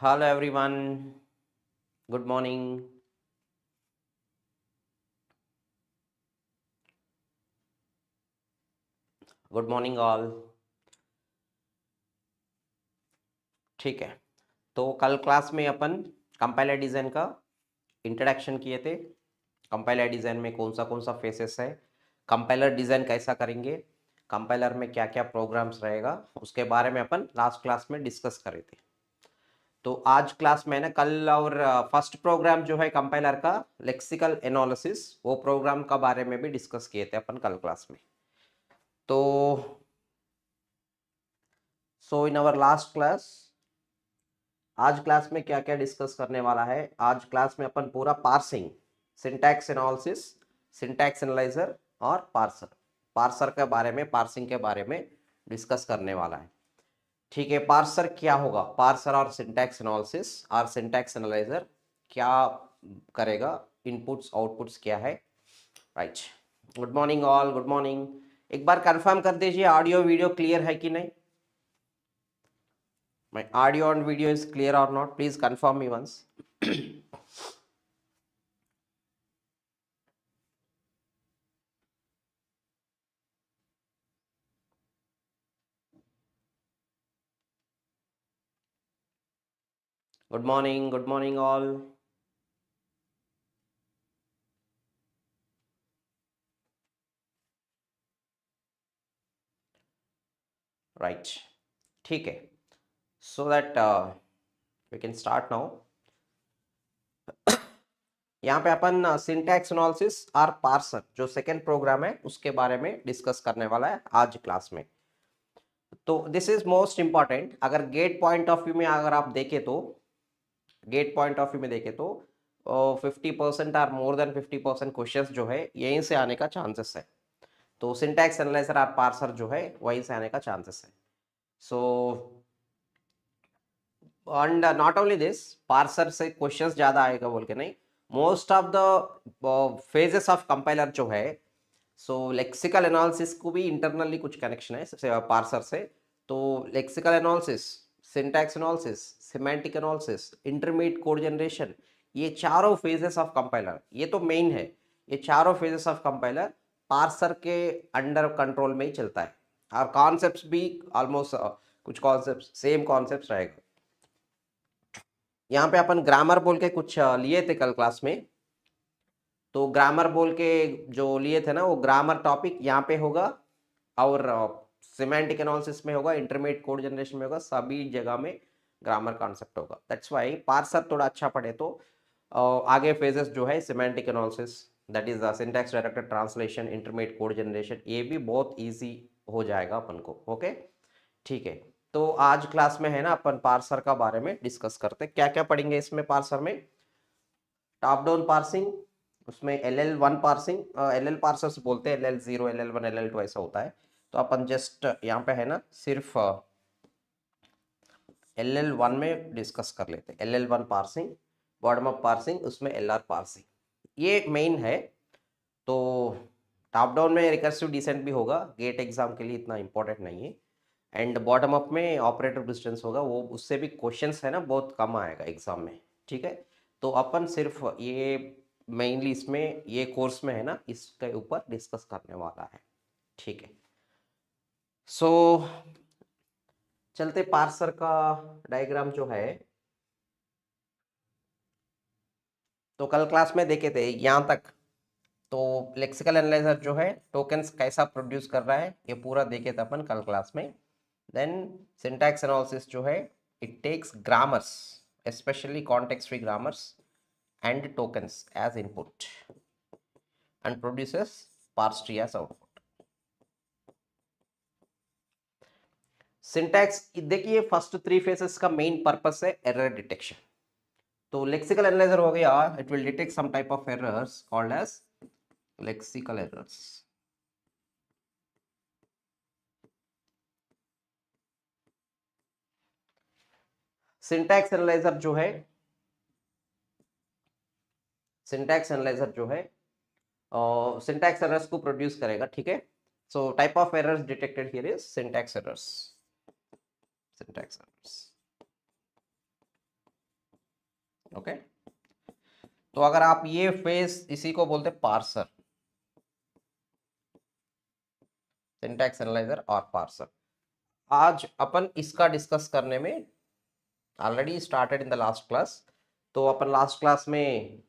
Hello everyone, good morning. Good morning all. ठीक है, तो कल क्लास में अपन कंपाइलर डिज़ाइन का इंट्रोडक्शन किए थे। कंपाइलर डिज़ाइन में कौन सा फेसेस है, कंपाइलर डिज़ाइन कैसा करेंगे, कंपाइलर में क्या क्या प्रोग्राम्स रहेगा, उसके बारे में अपन लास्ट क्लास में डिस्कस करे थे। तो आज क्लास में ना कल और फर्स्ट प्रोग्राम जो है कंपाइलर का लेक्सिकल एनालिसिस, वो प्रोग्राम का बारे में भी डिस्कस किए थे अपन कल क्लास में। तो सो इन आवर लास्ट क्लास, आज क्लास में क्या क्या डिस्कस करने वाला है। आज क्लास में अपन पूरा parsing, syntax analysis, syntax analyser और पार्सर, पार्सर के बारे में, पार्सिंग के बारे में डिस्कस करने वाला है। ठीक है, पार्सर क्या होगा, पार्सर और सिंटैक्स एनालिसिस और सिंटैक्स एनालाइजर क्या करेगा, इनपुट्स आउटपुट्स क्या है। Right, good morning all, good morning. एक बार कंफर्म कर दीजिए ऑडियो वीडियो क्लियर है कि नहीं। My audio and video is clear or not? Please confirm me once. Good morning all. Right, ठीक है, so that we can start now. यहाँ पे अपन सिंटैक्स एनालिसिस और पार्सर जो सेकेंड प्रोग्राम है उसके बारे में डिस्कस करने वाला है आज क्लास में। तो दिस इज मोस्ट इंपॉर्टेंट। अगर गेट पॉइंट ऑफ व्यू में अगर आप देखें तो, गेट पॉइंट ऑफ व्यू में देखें तो 50% और मोर देन 50% क्वेश्चन जो है यहीं से आने का चांसेस है। तो सिंटैक्स एनालाइजर और पार्सर जो है वहीं से आने का चांसेस है। So and not only this, parser से क्वेश्चंस ज़्यादा आएगा बोल के नहीं, most of the phases of compiler जो है, सो लेक्सिकल एनालिसिस को भी इंटरनली कुछ कनेक्शन है पार्सर से। तो lexical analysis, syntax analysis, semantic analysis, intermediate code generation, ये चारों फेजेस ऑफ कंपाइलर, ये तो मेन है। ये चारों फेजेस ऑफ कंपाइलर पार्सर के अंडर कंट्रोल में ही चलता है। और कॉन्सेप्ट्स भी ऑलमोस्ट कुछ कॉन्सेप्ट्स सेम कॉन्सेप्ट्स रहेगा। यहाँ पे अपन ग्रामर बोल के कुछ लिए थे कल क्लास में। तो ग्रामर बोल के जो लिए थे ना, वो ग्रामर टॉपिक यहाँ पे होगा और सिमेंटिक एनालिसिस में होगा, इंटरमीडिएट कोड जनरेशन में होगा, सभी जगह में ग्रामर कॉन्सेप्ट होगा। दैट्स वाई पार्सर थोड़ा अच्छा पढ़े तो आगे फेजेस जो है semantic analysis, that is syntax directed translation, intermediate code generation, ये भी बहुत ईजी हो जाएगा अपन को। ओके, ठीक है। तो आज क्लास में है ना अपन पार्सर का बारे में डिस्कस करते, क्या क्या पढ़ेंगे इसमें पार्सर में। टॉप डाउन पार्सिंग, उसमें LL1 पार्सिंग, LL पार्सर्स बोलते हैं, LL0, LL1, LL2 ऐसा होता है। तो अपन जस्ट यहाँ पे है ना सिर्फ LL1 में डिस्कस कर लेते हैं। LL1 parsing, bottom up parsing, उसमें LR पार्सिंग, ये मेन है। तो टॉप डाउन में रिकर्सिव डिसेंट भी होगा, गेट एग्जाम के लिए इतना इंपॉर्टेंट नहीं है। एंड बॉटम अप में ऑपरेटर डिस्टेंस होगा, वो उससे भी क्वेश्चंस है ना बहुत कम आएगा एग्जाम में। ठीक है, तो अपन सिर्फ ये मेनली इसमें ये कोर्स में है ना इसके ऊपर डिस्कस करने वाला है। ठीक है, सो चलते पार्सर का डायग्राम जो है, तो कल क्लास में देखे थे यहाँ तक। तो लेक्सिकल एनालाइजर जो है टोकन्स कैसा प्रोड्यूस कर रहा है ये पूरा देखे थे अपन कल क्लास में। देन सिंटैक्स एनालिसिस जो है, it takes grammars, especially context free grammars and tokens as input and produces parse tree as output. Syntax देखिए, फर्स्ट 3 फेसेस का मेन पर्पस है एरर डिटेक्शन। तो लेक्सिकल एनालाइजर हो गया, it will detect some type of errors called as lexical errors. Syntax analyser जो है, syntax analyser जो है सिंटैक्स एरर्स को प्रोड्यूस करेगा। ठीक है, so type of errors detected here is syntax errors, syntax errors. Okay. तो अगर आप ये फेज, इसी को बोलते पार्सर, सिंटैक्स एनालाइजर और पार्सर। आज अपन इसका डिस्कस करने में already started in the last class. तो अपन लास्ट क्लास में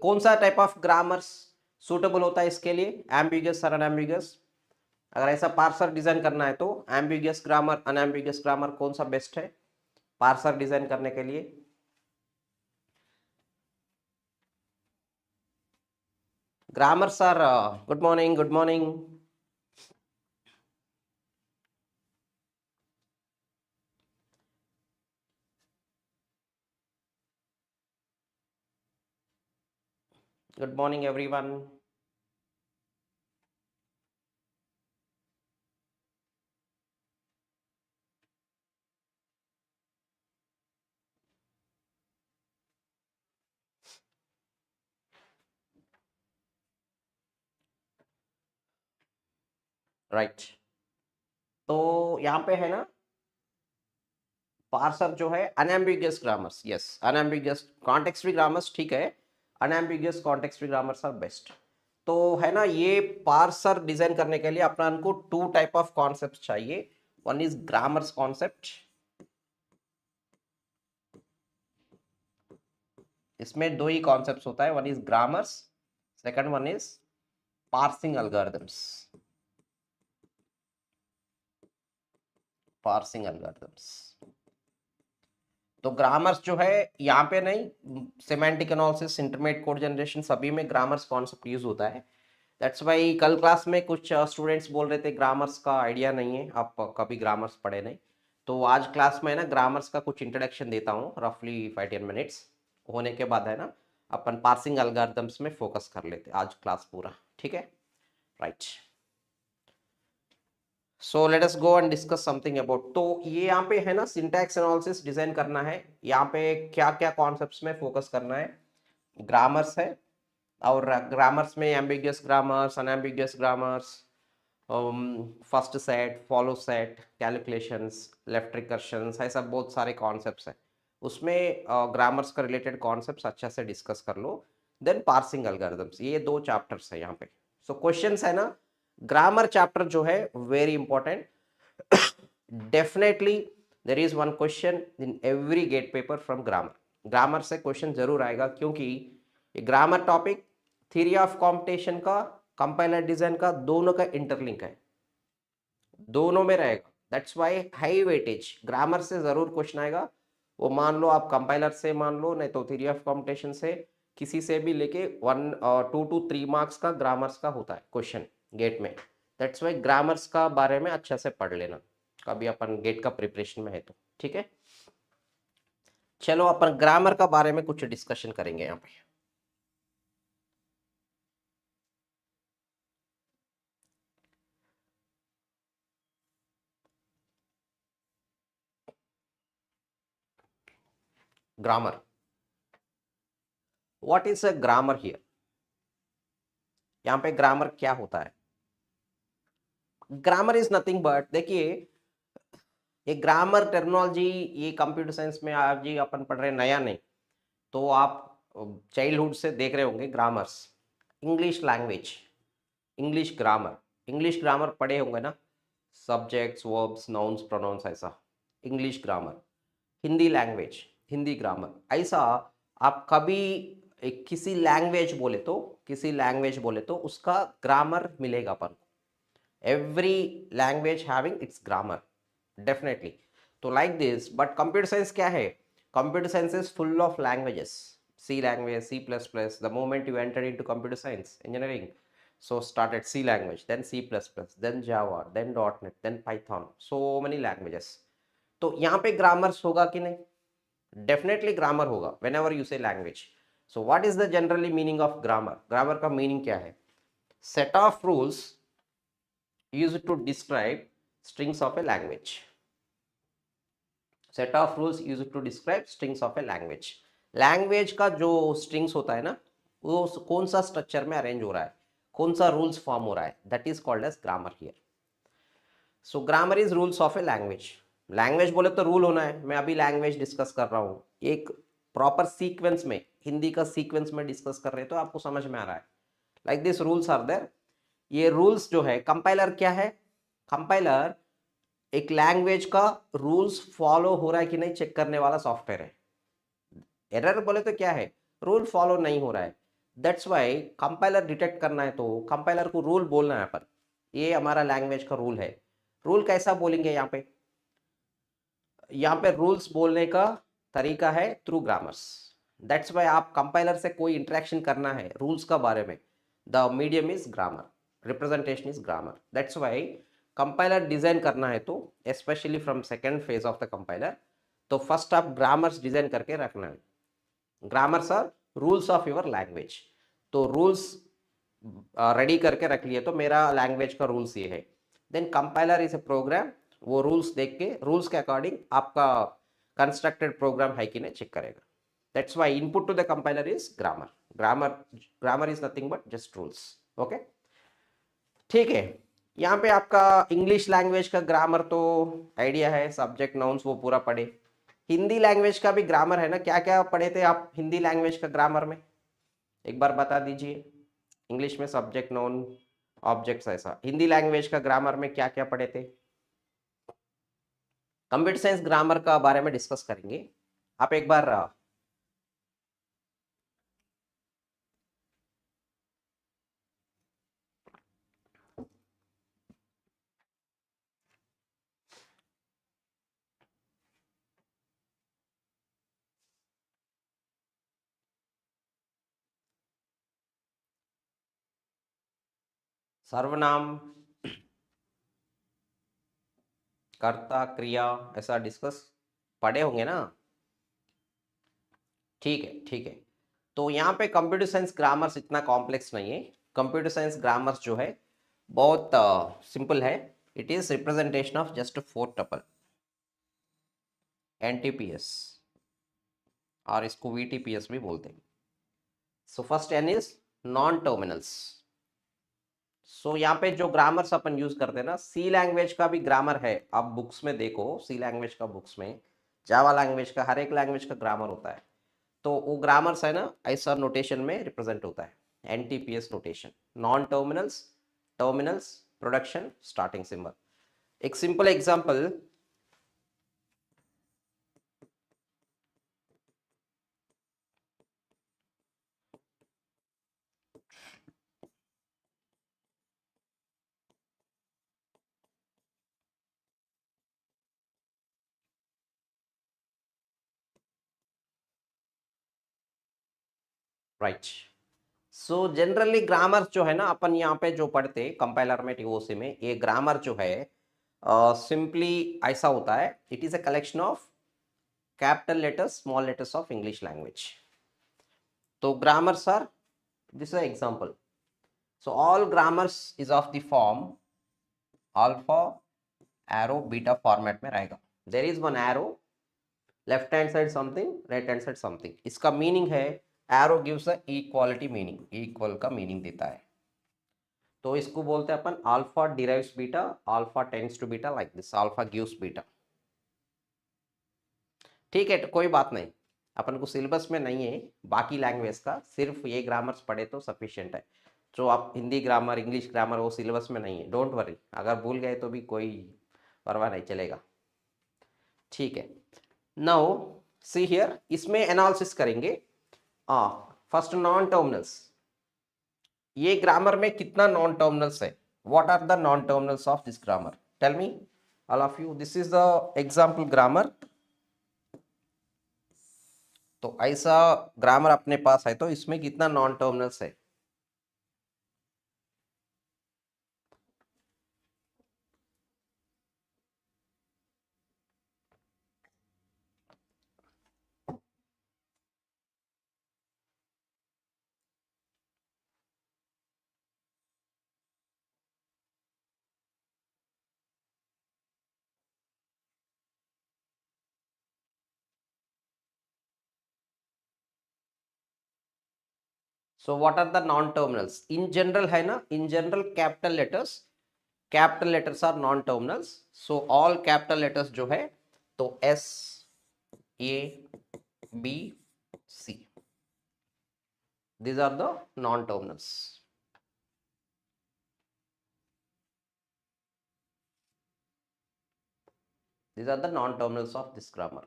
कौन सा टाइप ऑफ ग्रामर्स सूटेबल होता है इसके लिए, एम्बिगस और अनएम्बिगस। अगर ऐसा पार्सर डिजाइन करना है तो एम्बिगस ग्रामर, अनएम्बिगस ग्रामर कौन सा बेस्ट है पार्सर डिजाइन करने के लिए। Grammar sir, good morning, good morning. Good morning everyone. Right, तो यहाँ पे है ना पार्सर जो है unambiguous grammars, yes unambiguous context free grammars ठीक है, unambiguous context free grammars are best. तो है ना ये पार्सर डिजाइन करने के लिए अपना को टू टाइप ऑफ कॉन्सेप्ट चाहिए। वन इज ग्रामर्स कॉन्सेप्ट, इसमें दो ही कॉन्सेप्ट्स होता है, one is grammars, second one is parsing algorithms. Parsing algorithms, तो ग्रामर्स जो है यहाँ पे नहीं, semantic analysis, intermediate code generation सभी में ग्रामर्स कॉन्सेप्ट यूज होता है। दैट्स वाई कल क्लास में कुछ स्टूडेंट्स बोल रहे थे ग्रामर्स का आइडिया नहीं है, आप कभी ग्रामर्स पढ़े नहीं। तो आज क्लास में ना ग्रामर्स का कुछ इंट्रोडक्शन देता हूँ, रफली 5-10 मिनट्स होने के बाद है ना अपन पार्सिंग एल्गोरिथम्स में फोकस कर लेते आज क्लास पूरा, ठीक है। Right, so let us go and discuss something about. तो ये यहाँ पे है ना सिंटैक्स एनालिसिस डिजाइन करना है, यहाँ पे क्या क्या कॉन्सेप्ट्स में फोकस करना है। ग्रामर्स है, और ग्रामर्स में ambiguous grammars, unambiguous grammars, first set, follow set, calculations, left recursions, ऐसा बहुत सारे कॉन्सेप्ट्स हैं उसमें। ग्रामर्स का रिलेटेड कॉन्सेप्ट्स अच्छा से डिस्कस कर लो। देन पार्सिंग एल्गोरिथम्स, ये दो चैप्टर्स है यहाँ पे। सो क्वेश्चंस है ना, ग्रामर चैप्टर जो है very important, definitely there is one question in every GATE paper from grammar. Grammar से क्वेश्चन जरूर आएगा, क्योंकि ये grammar topic theory of computation का, कंपाइलर डिजाइन का, दोनों का इंटरलिंक है, दोनों में रहेगा। That's why high weightage grammar से जरूर क्वेश्चन आएगा। वो मान लो आप कंपाइलर से मान लो, नहीं तो थ्योरी ऑफ कॉम्पिटिशन से, किसी से भी लेके 1-2 to 3 मार्क्स का ग्रामर्स का होता है क्वेश्चन गेट में। दैट्स वाई ग्रामर्स का बारे में अच्छा से पढ़ लेना कभी अपन गेट का प्रिपरेशन में है तो, ठीक है। चलो अपन ग्रामर का बारे में कुछ डिस्कशन करेंगे यहाँ पे। Grammar, what is a grammar here. यहाँ पे ग्रामर क्या होता है। ग्रामर इज नथिंग बट, देखिए ये ग्रामर टर्मिनोलॉजी ये कंप्यूटर साइंस में आज जी अपन पढ़ रहे हैं, नया नहीं। तो आप चाइल्डहुड से देख रहे होंगे grammars, English language, English grammar, English grammar पढ़े होंगे ना, सब्जेक्ट्स, वर्ब्स, नाउन्स, प्रोनाउंस, ऐसा English grammar. Hindi language, Hindi grammar, ऐसा आप कभी किसी लैंग्वेज बोले तो, किसी लैंग्वेज बोले तो उसका ग्रामर मिलेगा अपन को। Every language having its grammar definitely. तो like this, but computer science क्या है, computer science is full of languages, C language, C++. The moment you entered into computer science engineering, so started C language, then C++, then Java, then .NET, then Python, so many languages. तो यहाँ पे grammars होगा कि नहीं, definitely grammar होगा whenever you say language. So what is the generally meaning of grammar? Grammar का meaning क्या है, set of rules used to describe strings of a language. Set of rules used to describe strings of a language. Language का जो strings होता है ना, वो कौन सा स्ट्रक्चर में अरेंज हो रहा है, कौन सा रूल्स फॉर्म हो रहा है, that is called as grammar here. So grammar is rules of a language. Language बोले तो रूल होना है, मैं अभी लैंग्वेज डिस्कस कर रहा हूँ, एक प्रॉपर सीक्वेंस में, हिंदी का सीक्वेंस में डिस्कस कर रहे हैं तो आपको समझ में आ रहा है। Like this rules are there. ये रूल्स जो है, कंपाइलर क्या है? कंपाइलर एक लैंग्वेज का रूल्स फॉलो हो रहा है कि नहीं चेक करने वाला सॉफ्टवेयर है। एरर बोले तो क्या है? रूल फॉलो नहीं हो रहा है। दैट्स वाई कंपाइलर डिटेक्ट करना है तो कंपाइलर को रूल बोलना है अपन, ये हमारा लैंग्वेज का रूल है। रूल कैसा बोलेंगे यहाँ पे? यहाँ पे रूल्स बोलने का तरीका है थ्रू ग्रामर्स। दैट्स वाई आप कंपाइलर से कोई इंटरेक्शन करना है रूल्स का बारे में, the medium is grammar, representation is grammar. That's why compiler design करना है तो specially from second phase of the compiler, तो फर्स्ट आप ग्रामर्स डिजाइन करके रखना है। Grammars are rules of your language. तो रूल्स रेडी करके रख लिए तो मेरा लैंग्वेज का रूल्स ये है। Then compiler is a program, वो रूल्स देख के रूल्स के अकॉर्डिंग आपका कंस्ट्रक्टेड प्रोग्राम है कि नहीं चेक करेगा। That's why input to the compiler is grammar. Grammar is nothing but just rules. Okay, ठीक है। यहाँ पे आपका इंग्लिश लैंग्वेज का ग्रामर तो आइडिया है, सब्जेक्ट नाउन्स वो पूरा पढ़े। हिंदी लैंग्वेज का भी ग्रामर है ना, क्या क्या पढ़े थे आप हिंदी लैंग्वेज का ग्रामर में, एक बार बता दीजिए। इंग्लिश में सब्जेक्ट नाउन ऑब्जेक्ट्स, ऐसा हिंदी लैंग्वेज का ग्रामर में क्या क्या पढ़े थे? कंप्यूटर साइंस ग्रामर का बारे में डिस्कस करेंगे। आप एक बार सर्वनाम, कर्ता, क्रिया, ऐसा डिस्कस पढ़े होंगे ना? ठीक है, ठीक है। तो यहाँ पे कंप्यूटर साइंस ग्रामर्स इतना कॉम्प्लेक्स नहीं है। कंप्यूटर साइंस ग्रामर्स जो है बहुत सिंपल है। It is representation of just 4 tuple, NTPS, और इसको वीटीपीएस भी बोलते हैं। So first N is non terminals. So यहाँ पे जो ग्रामर्स अपन यूज करते हैं ना, सी लैंग्वेज का भी ग्रामर है। आप बुक्स में देखो, सी लैंग्वेज का बुक्स में, जावा लैंग्वेज का, हर एक लैंग्वेज का ग्रामर होता है। तो वो ग्रामर्स है ना, ऐसा नोटेशन में रिप्रेजेंट होता है, NTPS notation. Non terminals, terminals, production, starting symbol. एक simple example, right. So generally grammar जो है ना, अपन यहाँ पे जो पढ़ते कंपाइलर में, टीओसी में, ये ग्रामर जो है सिंपली ऐसा होता है। It is a collection of capital letters, small letters of English language. तो grammars are, this is example. So all grammars is of the form alpha, arrow, beta format में रहेगा। There is one arrow, left hand side something, right hand side something. इसका meaning है, arrow gives a equality meaning, equal का meaning देता है। तो इसको बोलते हैं अपन alpha derives beta, alpha tends to beta, like this, alpha gives beta. ठीक है, तो कोई बात नहीं, अपन को सिलेबस में नहीं है बाकी लैंग्वेज का, सिर्फ ये ग्रामर्स पढ़े तो सफिशिएंट है। जो आप हिंदी ग्रामर, इंग्लिश ग्रामर, वो सिलेबस में नहीं है, डोंट वरी। अगर भूल गए तो भी कोई परवाह नहीं, चलेगा। ठीक है। नाउ सी हियर, इसमें एनालिसिस करेंगे। First non terminals. ये ग्रामर में कितना नॉन टर्मिनल्स है? What are the non terminals of this grammar? Tell me all of you. This is the example grammar. तो ऐसा ग्रामर अपने पास है, तो इसमें कितना नॉन टर्मिनल्स है? So what are the non terminals in general है ना? In general capital letters, capital letters are non terminals. So all capital letters जो है, तो S, A, B, C. These are the non-terminals. These are the non-terminals of this grammar.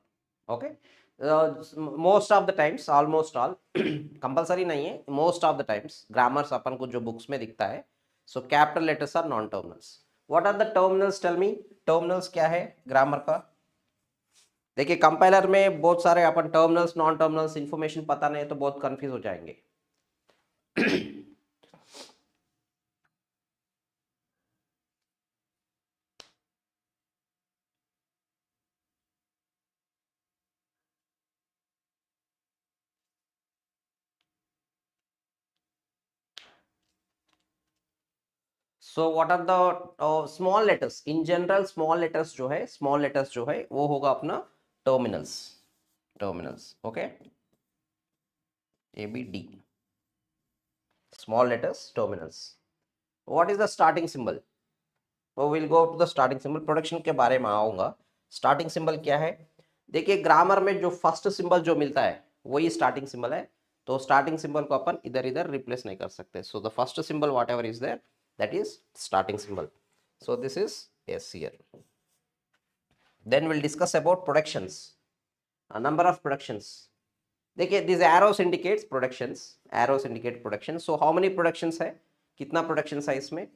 Okay. Most of the times, almost all, compulsory नहीं है, most of the times grammars अपन को जो books में दिखता है, so capital letters are non-terminals. What are the terminals? Tell me. Terminals क्या है grammar का? देखिए कंपाइलर में बहुत सारे अपन टर्मिनल्स नॉन टर्मिनल्स इंफॉर्मेशन पता नहीं है तो बहुत कंफ्यूज हो जाएंगे. So what are the small letters? In general small letters जो है वो होगा अपना terminals. Terminals. Okay. ABD. Small letters, terminals. What is the starting symbol? So we'll go to the starting symbol. Production के बारे में आऊंगा. स्टार्टिंग सिंबल क्या है? देखिए ग्रामर में जो फर्स्ट सिंबल जो मिलता है वही स्टार्टिंग सिंबल है. तो स्टार्टिंग सिंबल को अपन इधर इधर रिप्लेस नहीं कर सकते. So the first symbol whatever is there that is starting symbol. So this is S here. Then will discuss about productions. Number of productions. देखिए this arrows indicates productions. Arrows indicate production. So how many productions है? कितना productions है इसमें?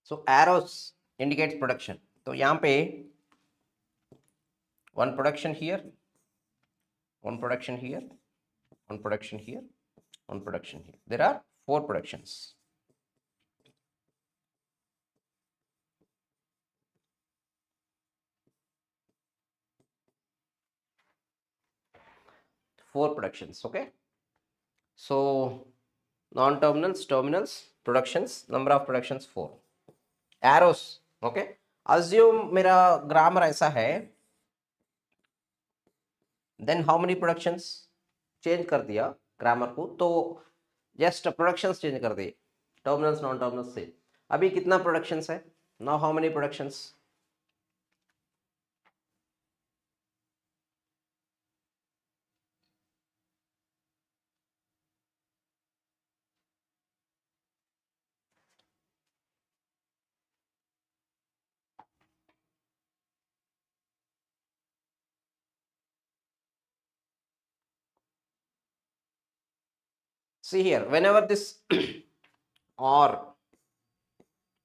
So arrows indicates production. तो यहाँ पे one production here, one production here, one production here, one production here. There are 4 productions. Four productions. Okay. So non-terminals, terminals, productions. Number of productions 4. Arrows. Okay. Assume मेरा grammar ऐसा है. Then how many productions? Change कर दिया grammar को तो just productions change कर दिए. Terminals, non-terminals से. अभी कितना productions है? Now how many productions? See here, whenever this or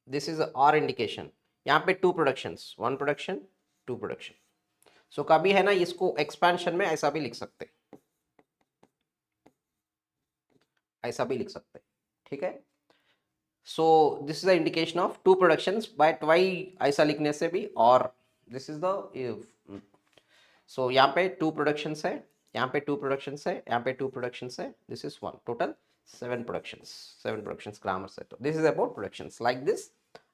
this is a or indication, यहाँ पे 2 productions, 1 production, 2 production. So कभी है ना इसको expansion में ऐसा भी लिख सकते, ऐसा भी लिख सकते. ठीक है. So this is the indication of 2 productions. But why ऐसा लिखने से भी और this is the so यहाँ पे 2 productions है, यहाँ पे 2 productions है, यहाँ पे 2 productions है. This is 1 total 7 productions. 7 productions grammar से. तो this is about productions like this.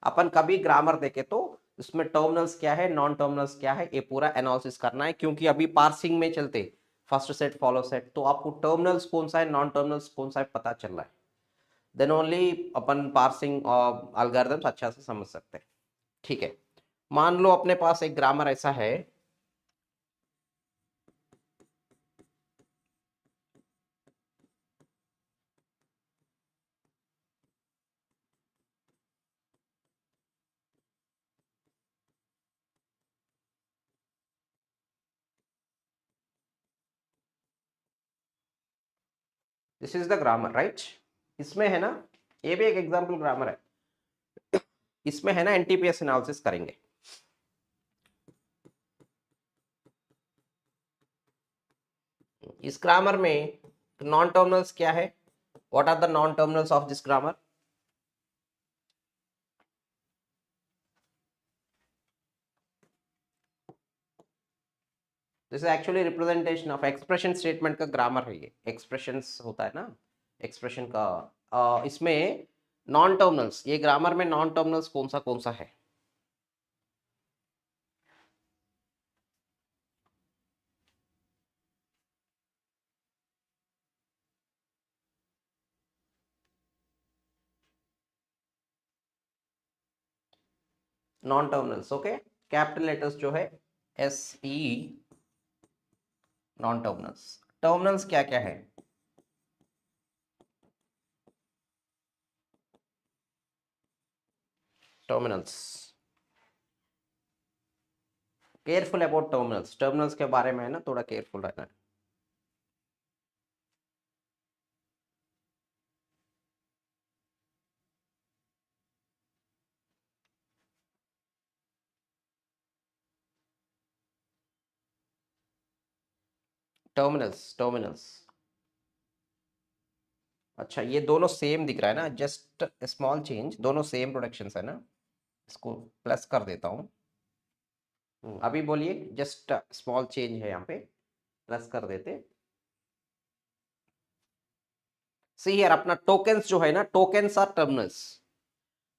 अपन कभी ग्रामर देखे तो इसमें टर्मिनल्स क्या है, नॉन टर्मिनल्स क्या है, ये पूरा एनालिसिस करना है. क्योंकि अभी पार्सिंग में चलते फर्स्ट सेट फॉलो सेट, तो आपको टर्मिनल्स कौन सा है, नॉन टर्मिनल्स कौन सा है पता चल रहा है. देन ओनली अपन पार्सिंग और एल्गोरिथम्स अच्छा से समझ सकते हैं. ठीक है. मान लो अपने पास एक ग्रामर ऐसा है. This is the grammar right. इसमें है ना, ये भी एक एग्जांपल ग्रामर है. इसमें है ना एनटीपीएस एनालिसिस करेंगे. इस ग्रामर में नॉन टर्मिनल्स क्या है? What are the non terminals of this grammar? This is actually representation of expression statement का ग्रामर है ये। एक्सप्रेशंस होता है ना, एक्सप्रेशन का इसमें नॉन टर्मिनल्स, ये ग्रामर में नॉन टर्मिनल्स कौन सा है? Non terminals, okay. Capital letters जो है S E, non terminals. Terminals क्या क्या है? Terminals, careful about terminals. Terminals के बारे में है ना, थोड़ा केयरफुल रहना है। टर्मिनल्स, टर्मिनल्स, अच्छा ये दोनों सेम दिख रहा है ना, जस्ट स्मॉल चेंज, दोनों सेम प्रोडक्शंस है ना। इसको प्लस कर देता हूँ। अभी बोलिए, जस्ट स्मॉल चेंज है यहाँ पे, प्लस कर देते। सी यार, अपना टोकन्स जो है ना, टोकन्स आर टर्मिनल्स।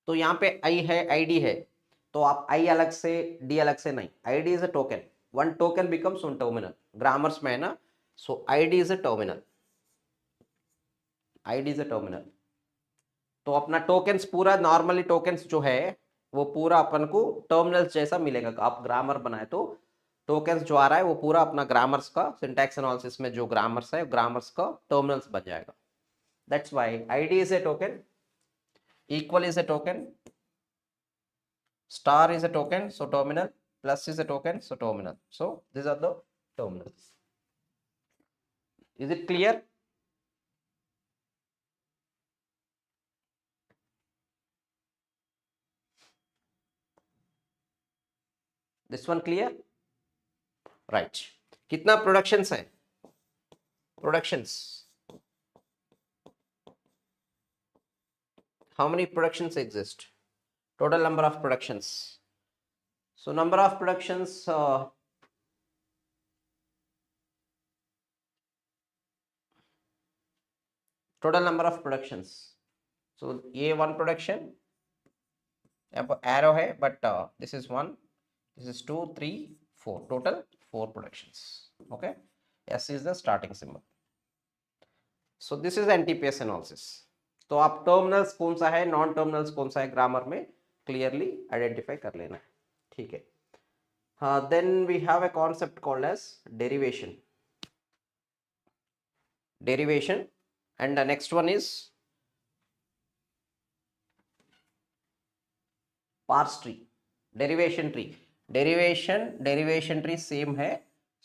तो यहाँ पे आई है, आईडी है, तो आप आई अलग से डी अलग से नहीं, ID is a token, one token becomes one terminal, grammars में है ना। So ID is a terminal, ID is a terminal. तो अपना टोकन्स पूरा, नॉर्मली टोकन्स जो है वो पूरा अपन को टर्मिनल्स जैसा मिलेगा। आप ग्रामर बनाए तो टोकन्स जो आ रहा है वो पूरा अपना ग्रामर्स का सिंटैक्स एनालिसिस में जो ग्रामर्स है, ग्रामर्स का टर्मिनल्स बन जाएगा। That's why ID is A token, equal is a token, star is a token, so terminal, plus is a token, so terminal. So these are the terminals. Is it clear? This one clear? Right. कितना productions है? Productions. How many productions exist? Total number of productions. So number of productions, total number of productions. So ये one production, arrow है, but this is one, this is 2, 3, 4, total 4 productions. Okay, S is the starting symbol. So this is NTPS analysis. तो आप terminals कौन सा है, non terminals कौन सा है, ग्रामर में क्लियरली आइडेंटिफाई कर लेना है, ठीक है। हाँ, then we have a concept called as derivation, derivation, and the next one is parse tree, derivation tree. Derivation tree same है।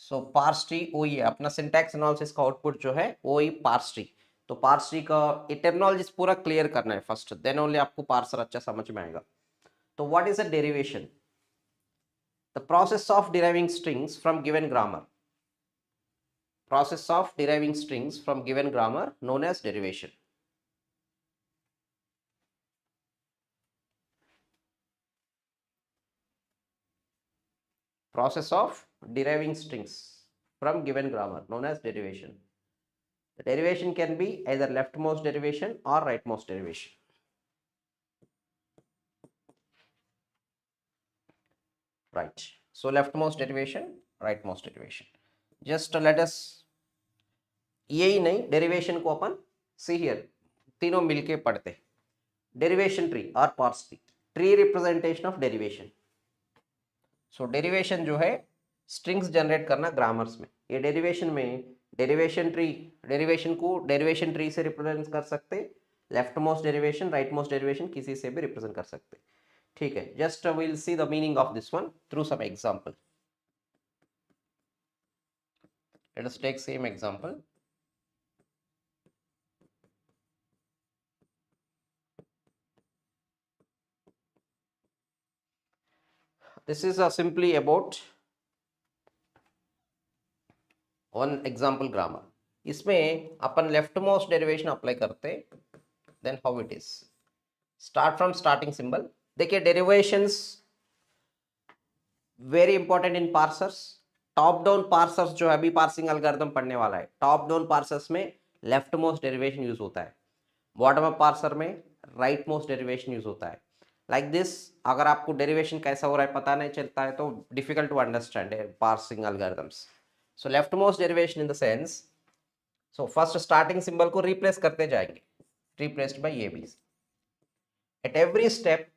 सो पार्स ट्री वही है, अपना सिंटैक्स एनालिसिस का आउटपुट जो है वही पार्स ट्री। तो पार्स ट्री का टर्मिनोलॉजी पूरा क्लियर करना है फर्स्ट, देन ओनली आपको पार्सर अच्छा समझ में आएगा। तो what is a derivation? The process of deriving strings from given grammar, process of deriving strings from given grammar known as derivation. Process of deriving strings from given grammar known as derivation. The derivation can be either leftmost derivation or rightmost derivation. Right. So leftmost derivation, rightmost derivation. Just let us, यही नहीं, derivation को अपन see here तीनों मिलके पढ़ते। Derivation tree और parse tree, tree representation of derivation. So derivation जो है strings generate करना ग्रामर्स में, ये डेरिवेशन में डेरिवेशन ट्री, डेरिवेशन को डेरिवेशन ट्री से रिप्रेजेंट कर सकते, left most derivation, right most derivation किसी से भी रिप्रेजेंट कर सकते, ठीक है। Just will see the meaning of this one through some example. Let us take same example. This is simply about one example grammar. इसमें अपन लेफ्ट मोस्ट डेरिवेशन अप्लाई करते, then how it is, start from starting symbol. देखिए derivations very important in parsers, top down parsers जो है, अभी parsing algorithm पढ़ने वाला है, टॉप डाउन पार्सर्स में लेफ्ट मोस्ट डेरिवेशन यूज होता है, बॉटम अप पार्सर में राइट मोस्ट डेरिवेशन यूज होता है। लाइक दिस, अगर आपको डेरिवेशन कैसा हो रहा है पता नहीं चलता है तो difficult to understand parsing algorithms. So left most derivation in the sense, so first starting symbol को रिप्लेस करते जाएंगे, replaced by A B. At every step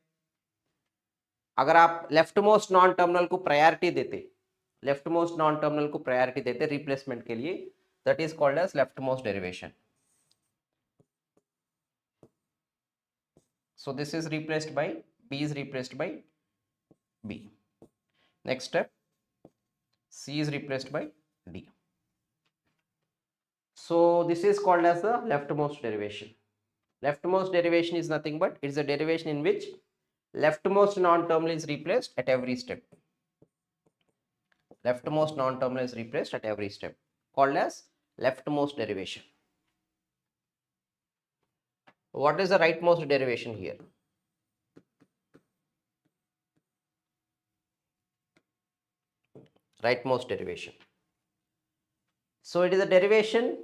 अगर आप लेफ्ट मोस्ट नॉन टर्मिनल को प्रायोरिटी देते, लेफ्ट मोस्ट नॉन टर्मिनल को priority देते replacement के लिए, that is called as left most derivation. So this is replaced by B is replaced by B. Next step, C is replaced by D. So this is called as the leftmost derivation. Leftmost derivation is nothing but it's a derivation in which leftmost non-terminal is replaced at every step. Leftmost non-terminal is replaced at every step, called as leftmost derivation. What is the rightmost derivation here? Rightmost derivation. So it is a derivation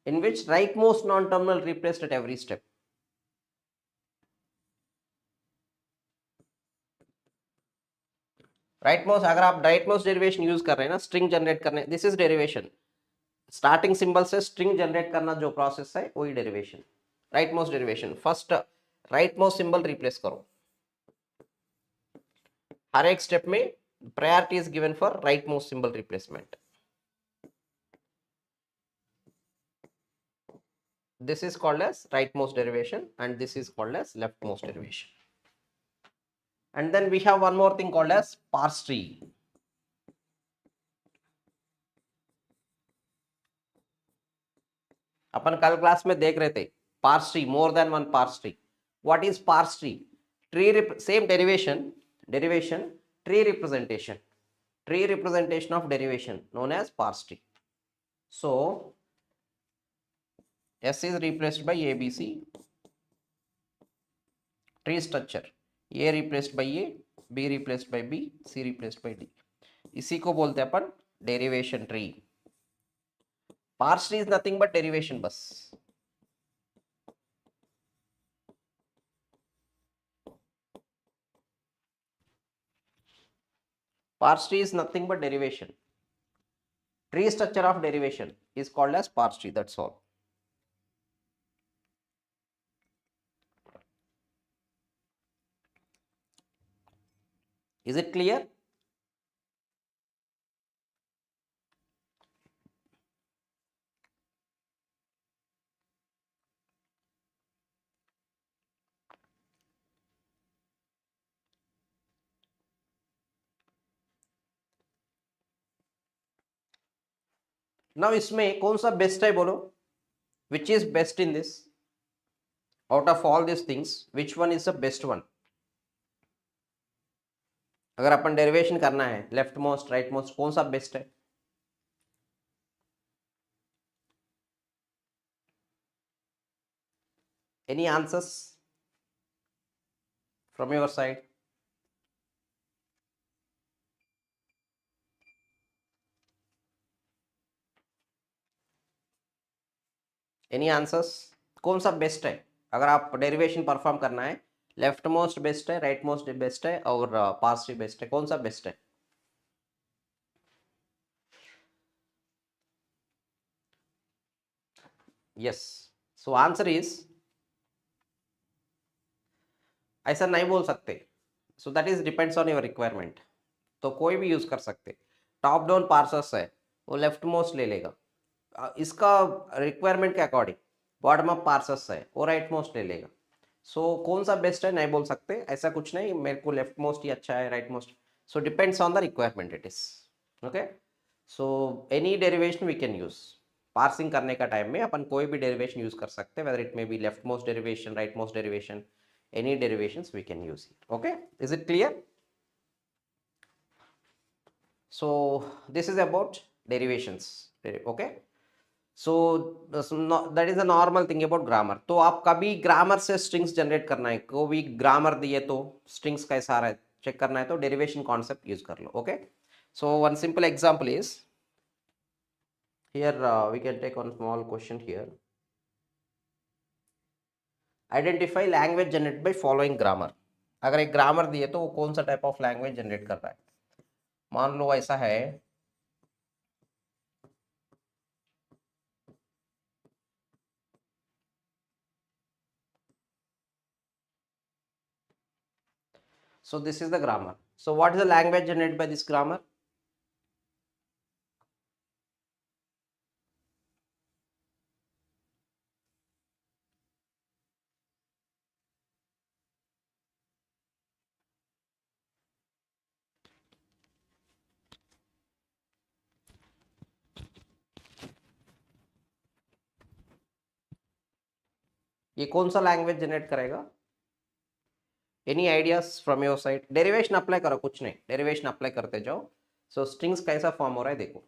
in which rightmost non-terminal replaced at every step. Rightmost, अगर आप rightmost derivation use कर रहे हैं ना string generate करने, this is derivation. Starting symbol से string generate करना जो प्रोसेस है वही derivation, rightmost derivation. First rightmost symbol replace करो, हर एक स्टेप में priority is given for rightmost symbol replacement. This is called as rightmost derivation and this is called as leftmost derivation. And then we have one more thing called as parse tree. अपन कल class में देख रहे थे parse tree, more than one parse tree. What is parse tree? Same derivation, tree representation of derivation known as parse tree. So S is replaced by ABC, tree structure, A replaced by A, B replaced by B, C replaced by D. इसी को बोलते हैं अपन derivation tree. Parse tree is nothing but derivation बस। Parse tree is nothing but derivation. Tree structure of derivation is called as parse tree, that's all. Is it clear? Now इसमें कौन सा best है बोलो, which is best in this? Out of all these things, which one is the best one? अगर अपन derivation करना है left most right most, कौन सा बेस्ट है? Any answers from your side? Any answers? कौन सा बेस्ट है अगर आप डेरिवेशन परफॉर्म करना है? लेफ्ट मोस्ट बेस्ट है, राइट मोस्ट बेस्ट है और पार्स ट्री बेस्ट है, कौन सा बेस्ट है? यस, सो आंसर इज, ऐसा नहीं बोल सकते, सो that is depends on your requirement. तो कोई भी यूज कर सकते। टॉप डाउन पार्सर्स है वो लेफ्ट मोस्ट ले लेगा, इसका रिक्वायरमेंट के अकॉर्डिंग बॉटम अप पार्सर्स है वो राइट मोस्ट ले लेगा। सो कौन सा बेस्ट है नहीं बोल सकते, ऐसा कुछ नहीं मेरे को लेफ्ट मोस्ट ही अच्छा है right most, so depends on the requirement it is. Okay, so any derivation we can use. Parsing करने का टाइम में अपन कोई भी डेरिवेशन यूज कर सकते हैं, whether it may be left most derivation, right most derivation, any derivations we can use here. Okay, is it clear? So this is about derivations. Okay, so that is a normal thing about grammar. तो आप कभी grammar से strings generate करना है, कोई भी grammar दिए तो स्ट्रिंग्स कैसा आ रहा है चेक करना है तो डेरिवेशन कॉन्सेप्ट यूज कर लो। Okay, So one simple example is here, we can take one small question here. Identify language generated by following grammar. अगर एक ग्रामर दिए तो वो कौन सा टाइप ऑफ लैंग्वेज जनरेट कर रहा है. मान लो ऐसा है, so this is the grammar. So what is the language generated by this grammar? ये कौन सा लैंग्वेज जनरेट करेगा? Any ideas from your side? Derivation apply करो, कुछ नहीं, डेरिवेशन अप्लाई करते जाओ. सो स्ट्रिंग्स कैसा फॉर्म हो रहा है देखो.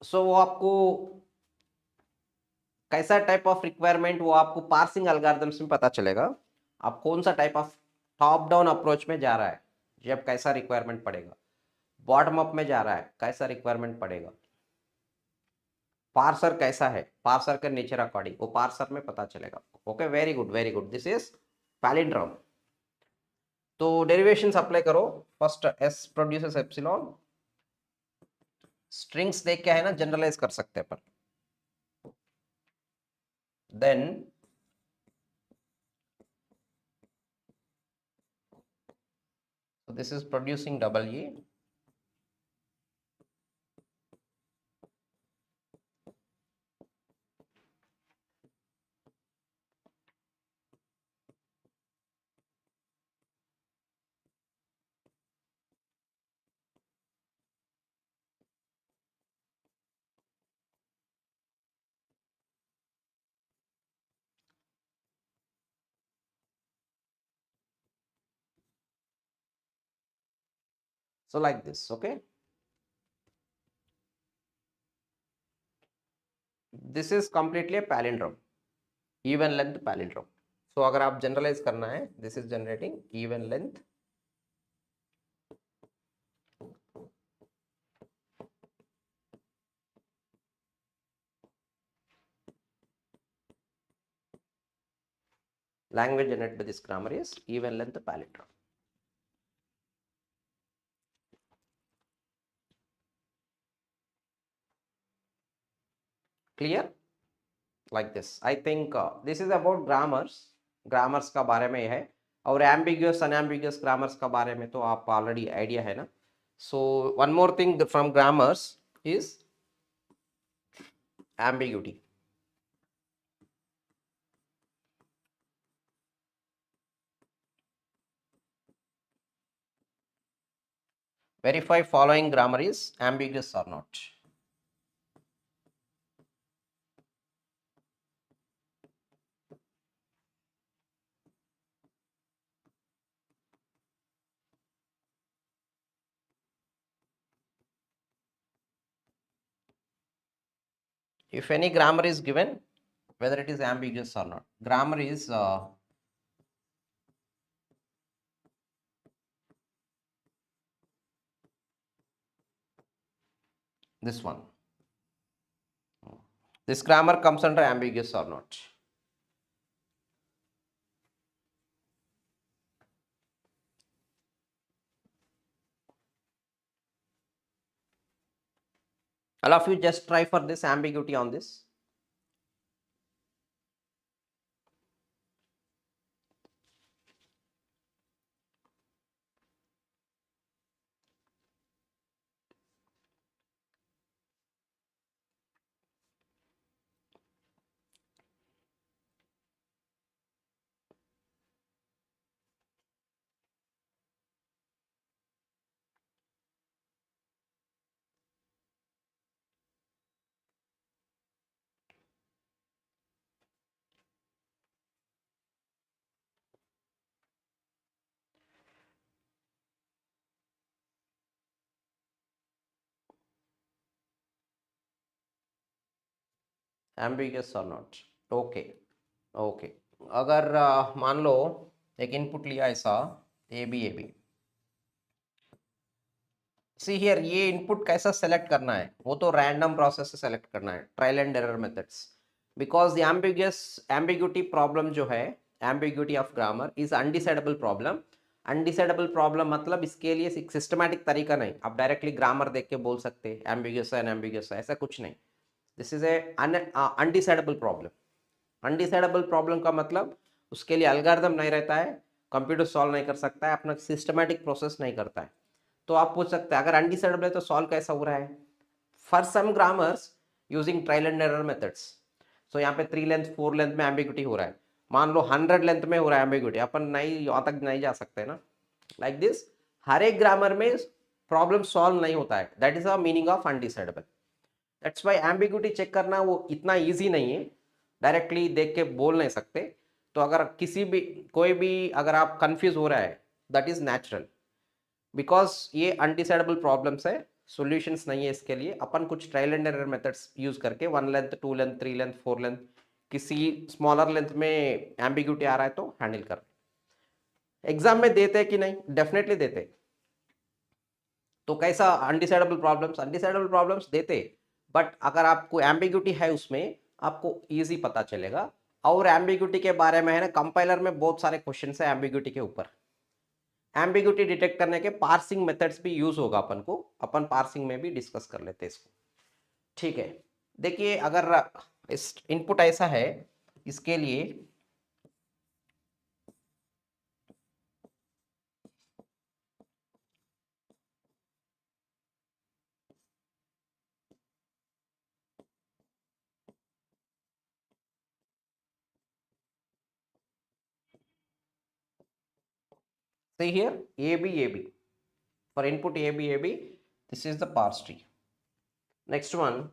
सो वो आपको कैसा टाइप ऑफ रिक्वायरमेंट, वो आपको पार्सिंग एल्गोरिथम्स में पता चलेगा. आप कौन सा type of top down approach में जा रहा है, जब कैसा रिक्वायरमेंट पड़ेगा. बॉटम अप में जा रहा है, कैसा रिक्वायरमेंट पड़ेगा. पार्सर कैसा है, पार्सर के नेचर अकॉर्डिंग वो पार्सर में पता चलेगा. Okay, very good very good. This is palindrome. तो डेरिवेशंस अप्लाई करो. First S produces epsilon. Strings देख के है ना जनरलाइज कर सकते हैं अपन. Then this is producing double E. So like this, okay. This is completely a palindrome, even length palindrome. So अगर आप generalize करना है, this is generating even length. Language generated by this grammar is even length palindrome. Clear? Like this. I think this is about grammars. Grammars का बारे में है. और ambiguous unambiguous grammars का बारे में तो आप already idea है ना. So one more thing from grammars is ambiguity. Verify following grammar is ambiguous or not. If any grammar is given, whether it is ambiguous or not. Grammar is this one. This grammar comes under ambiguous or not. All of you just try for this ambiguity on this. Ambiguous और not, okay okay. अगर मान लो एक input लिया ऐसा A B, see here, ये input कैसा select करना है, वो तो रैंडम प्रोसेस से सेलेक्ट करना है, trial and error methods, because the ambiguity problem जो है, ambiguity of grammar is undecidable problem. Undecidable problem मतलब इसके लिए एक सिस्टमैटिक तरीका नहीं, आप डायरेक्टली ग्रामर देख के बोल सकते एम्बिगस है एम्बिगस है, ऐसा कुछ नहीं। This is a undecidable problem. Undecidable problem का मतलब उसके लिए एल्गोरिथम नहीं रहता है, कंप्यूटर सॉल्व नहीं कर सकता है, अपना सिस्टमैटिक प्रोसेस नहीं करता है। तो आप पूछ सकते हैं अगर अनडिसाइडेबल है तो सॉल्व कैसा हो रहा है? For some grammars using trial and error methods. So यहाँ पे 3 लेंथ 4 लेंथ में एम्बिग्यूटी हो रहा है, मान लो 100 लेंथ में हो रहा है एम्बिग्यूटी, अपन नहीं वहां तक नहीं जा सकते ना। लाइक दिस हर एक ग्रामर में प्रॉब्लम सॉल्व नहीं होता है, that is a meaning of undecidable. That's why ambiguity check करना वो इतना इजी नहीं है, डायरेक्टली देख के बोल नहीं सकते। तो अगर किसी भी कोई भी अगर आप कंफ्यूज हो रहा है, दैट इज नेचुरल, बिकॉज ये अनडिसाइडेबल प्रॉब्लम्स है, सॉल्यूशंस नहीं है इसके लिए। अपन कुछ trial and error methods use करके 1 लेंथ 2 लेंथ 3 लेंथ 4 लेंथ किसी स्मॉलर लेंथ में एम्बिग्यूटी आ रहा है तो हैंडल कर। एग्जाम में देते हैं कि नहीं? डेफिनेटली देते। तो कैसा अनडिसाइडेबल प्रॉब्लम्स देते, बट अगर आपको एम्बिग्यूटी है उसमें आपको इजी पता चलेगा। और एम्बिग्यूटी के बारे में है ना, कंपाइलर में बहुत सारे क्वेश्चन है एम्बिग्यूटी के ऊपर। एम्बिग्यूटी डिटेक्ट करने के पार्सिंग मेथड्स भी यूज होगा अपन को, अपन पार्सिंग में भी डिस्कस कर लेते हैं इसको। ठीक है, देखिए अगर इस इनपुट ऐसा है, इसके लिए see here AB for input AB, this is the parse tree. Next one,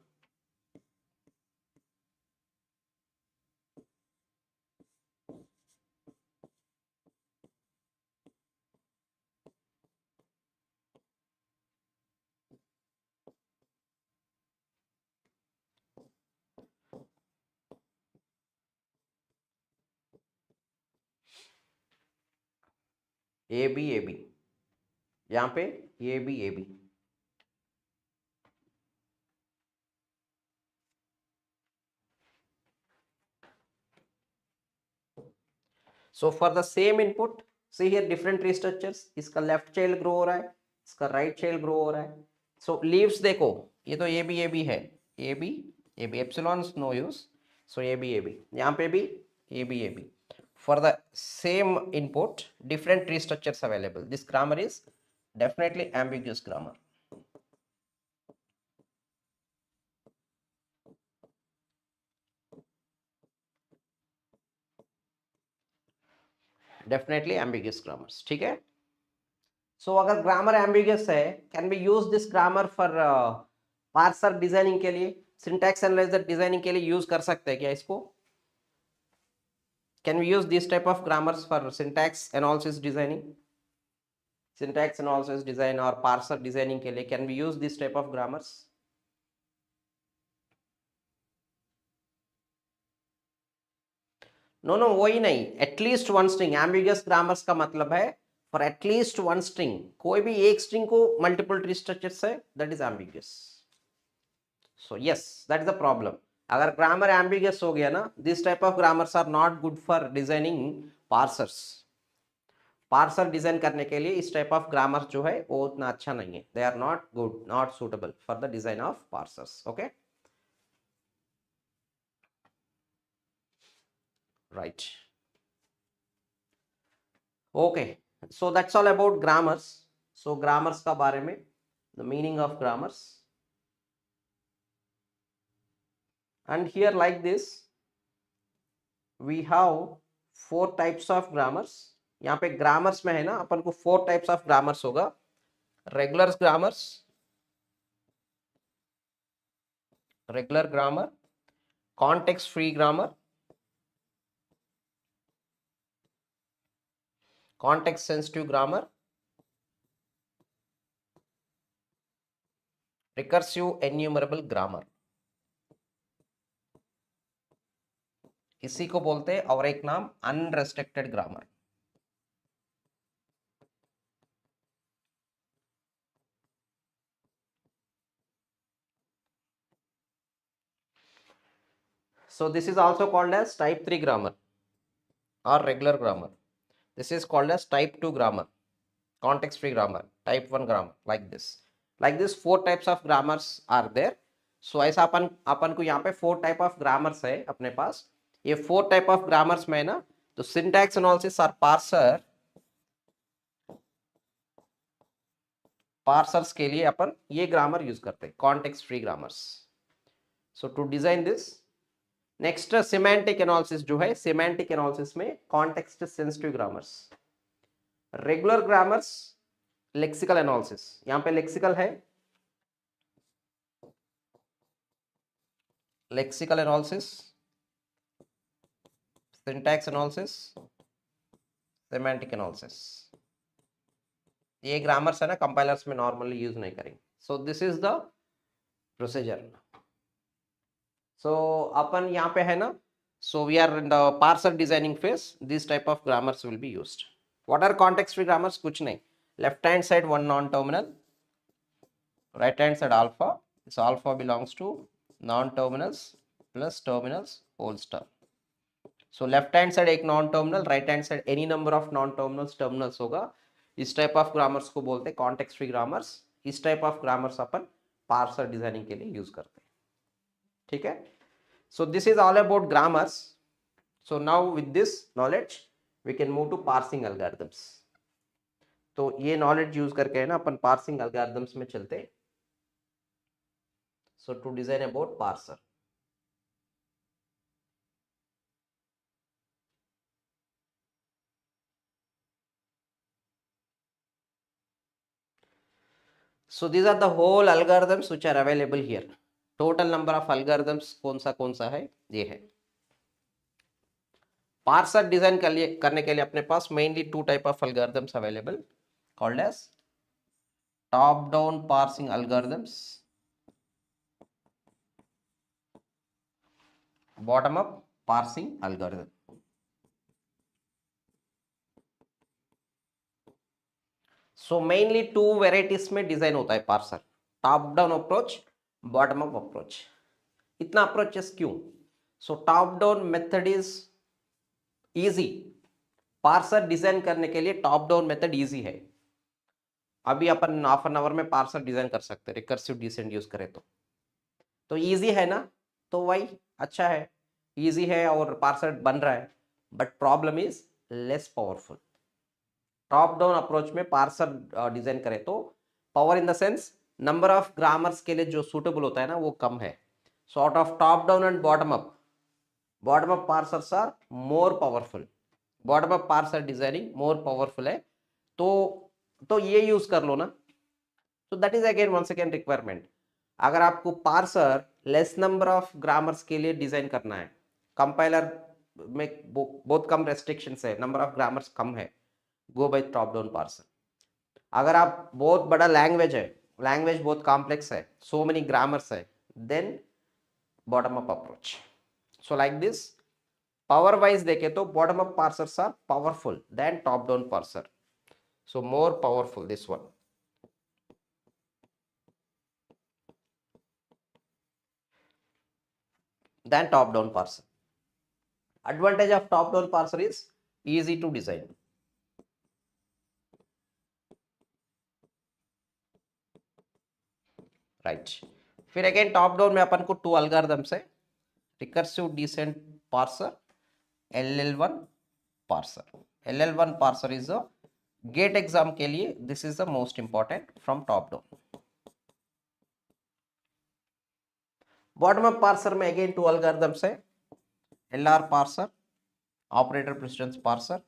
AB, यहाँ पे AB। So for the same input, see here different tree structures, इसका लेफ्ट चाइल्ड ग्रो हो रहा है, इसका राइट चाइल्ड ग्रो हो रहा है। सो लीव्स देखो, ये तो AB है, AB एप्सिलॉन नो यूज, सो AB यहाँ पे भी AB। for the same input different tree structures available, this grammar is definitely ambiguous grammar. Definitely ambiguous grammars, ठीक है। सो अगर ग्रामर एम्बिगियस है, can be use this grammar for parser designing के लिए, syntax analyser designing के लिए use कर सकते हैं क्या इसको? Can we use this type of grammars for syntax analysis designing, syntax analysis design और पार्सर डिजाइनिंग के लिए can be use this type of grammars? No no, वही नहीं, at least one string. Ambiguous grammars का मतलब है फॉर एटलीस्ट वन स्ट्रिंग, कोई भी एक स्ट्रिंग को मल्टीपल ट्री स्ट्रक्चर्स है, that is ambiguous. So yes, that is the problem. अगर ग्रामर एम्बिगियस हो गया ना, this type of grammars are not good for designing parsers. Parser design करने के लिए इस टाइप ऑफ ग्रामर जो है वो उतना अच्छा नहीं है, they are not good, not suitable for the design of parsers. Okay, right, okay. So that's all about grammars. So grammars का बारे में, the meaning of grammars, and here like this we have 4 types of grammars. यहाँ पे grammars में है ना, अपन को 4 टाइप्स ऑफ ग्रामर्स होगा। Regular grammar, context free grammar, context sensitive grammar, recursive enumerable grammar. इसी को बोलते हैं, और एक नाम unrestricted grammar. So this is also called as type 3 grammar or regular grammar. This is called as type 2 grammar, context free grammar, type 1 grammar, like this. Like this 4 types of grammars are there. So ऐसा अपन अपन को यहाँ पे 4 type of grammars है अपने पास। ये 4 type of grammars में ना, तो syntax analysis और parsers के लिए अपन ये ग्रामर यूज करते हैं, context free grammars. So to design this, next semantic analysis जो है, सिमेंटिक एनालिसिस में context sensitive grammars, regular grammars, lexical analysis. यहां पे लेक्सिकल है, lexical analysis, syntax analysis, semantic analysis. ये ग्रामर्स है ना, कंपाइलर्स में नॉर्मली यूज नहीं करेंगे। So this is the procedure. So अपन यहाँ पे है ना, so we are in the parser designing phase, this type of grammars will be used. What are context free grammars? कुछ नहीं, left hand side one non terminal, right hand side alpha, this alpha belongs to non-terminals plus terminals whole star. So left hand side एक non terminal, right hand side any number of non terminals terminals होगा। इस type of grammars को बोलते हैं context free grammars. इस type of grammars अपन parser designing के लिए यूज करते हैं, ठीक है। So this is all about grammars. So now with this knowledge we can move to parsing algorithms. तो ये नॉलेज यूज करके है ना अपन पार्सिंग एल्गोरिथम्स में चलते हैं। So to design about parser, so these are the whole algorithms which are available here. Total number of algorithms कौन सा है, ये है। पार्सर डिजाइन करने के लिए अपने पास mainly 2 type of algorithms available called as top down parsing algorithms, bottom up parsing algorithm। So mainly 2 varieties में डिजाइन होता है parser, top down approach, bottom up approach. इतना अप्रोचेस क्यों? So top down method is easy, parser design करने के लिए top down method easy है। अभी अपन हाफ एन आवर में पार्सर डिजाइन कर सकते हैं रिकर्सिव डिसेंट यूज करें तो इजी है ना, तो वही अच्छा है, इजी है और पार्सर बन रहा है। But problem is less powerful. Top down approach में पार्सर डिजाइन करें तो power in the sense number of grammars के लिए जो सूटेबल होता है ना वो कम है। So out of top down and bottom up parsers are more powerful, bottom up parser designing more powerful है। तो ये यूज कर लो ना। तो that is again once again requirement. अगर आपको parser less number of grammars के लिए डिजाइन करना है, कंपाइलर में बहुत कम रेस्ट्रिक्शंस है, नंबर ऑफ ग्रामर्स कम है, go by top down parser. अगर आप बहुत बड़ा लैंग्वेज है, लैंग्वेज बहुत कॉम्प्लेक्स है, सो मेनी ग्रामर्स है, then bottom up approach. So like this power wise देखे तो bottom up parsers are powerful than top down parser. So more powerful this one. Than top down parser. Advantage of top down parser is easy to design. Right. फिर again top down में अपन को 2 algorithms है, recursive descent parser, LL1 parser. LL1 parser is a GATE exam के लिए this is the most important from top down. Bottom up parser में again 2 algorithms है, LR parser, operator precedence parser.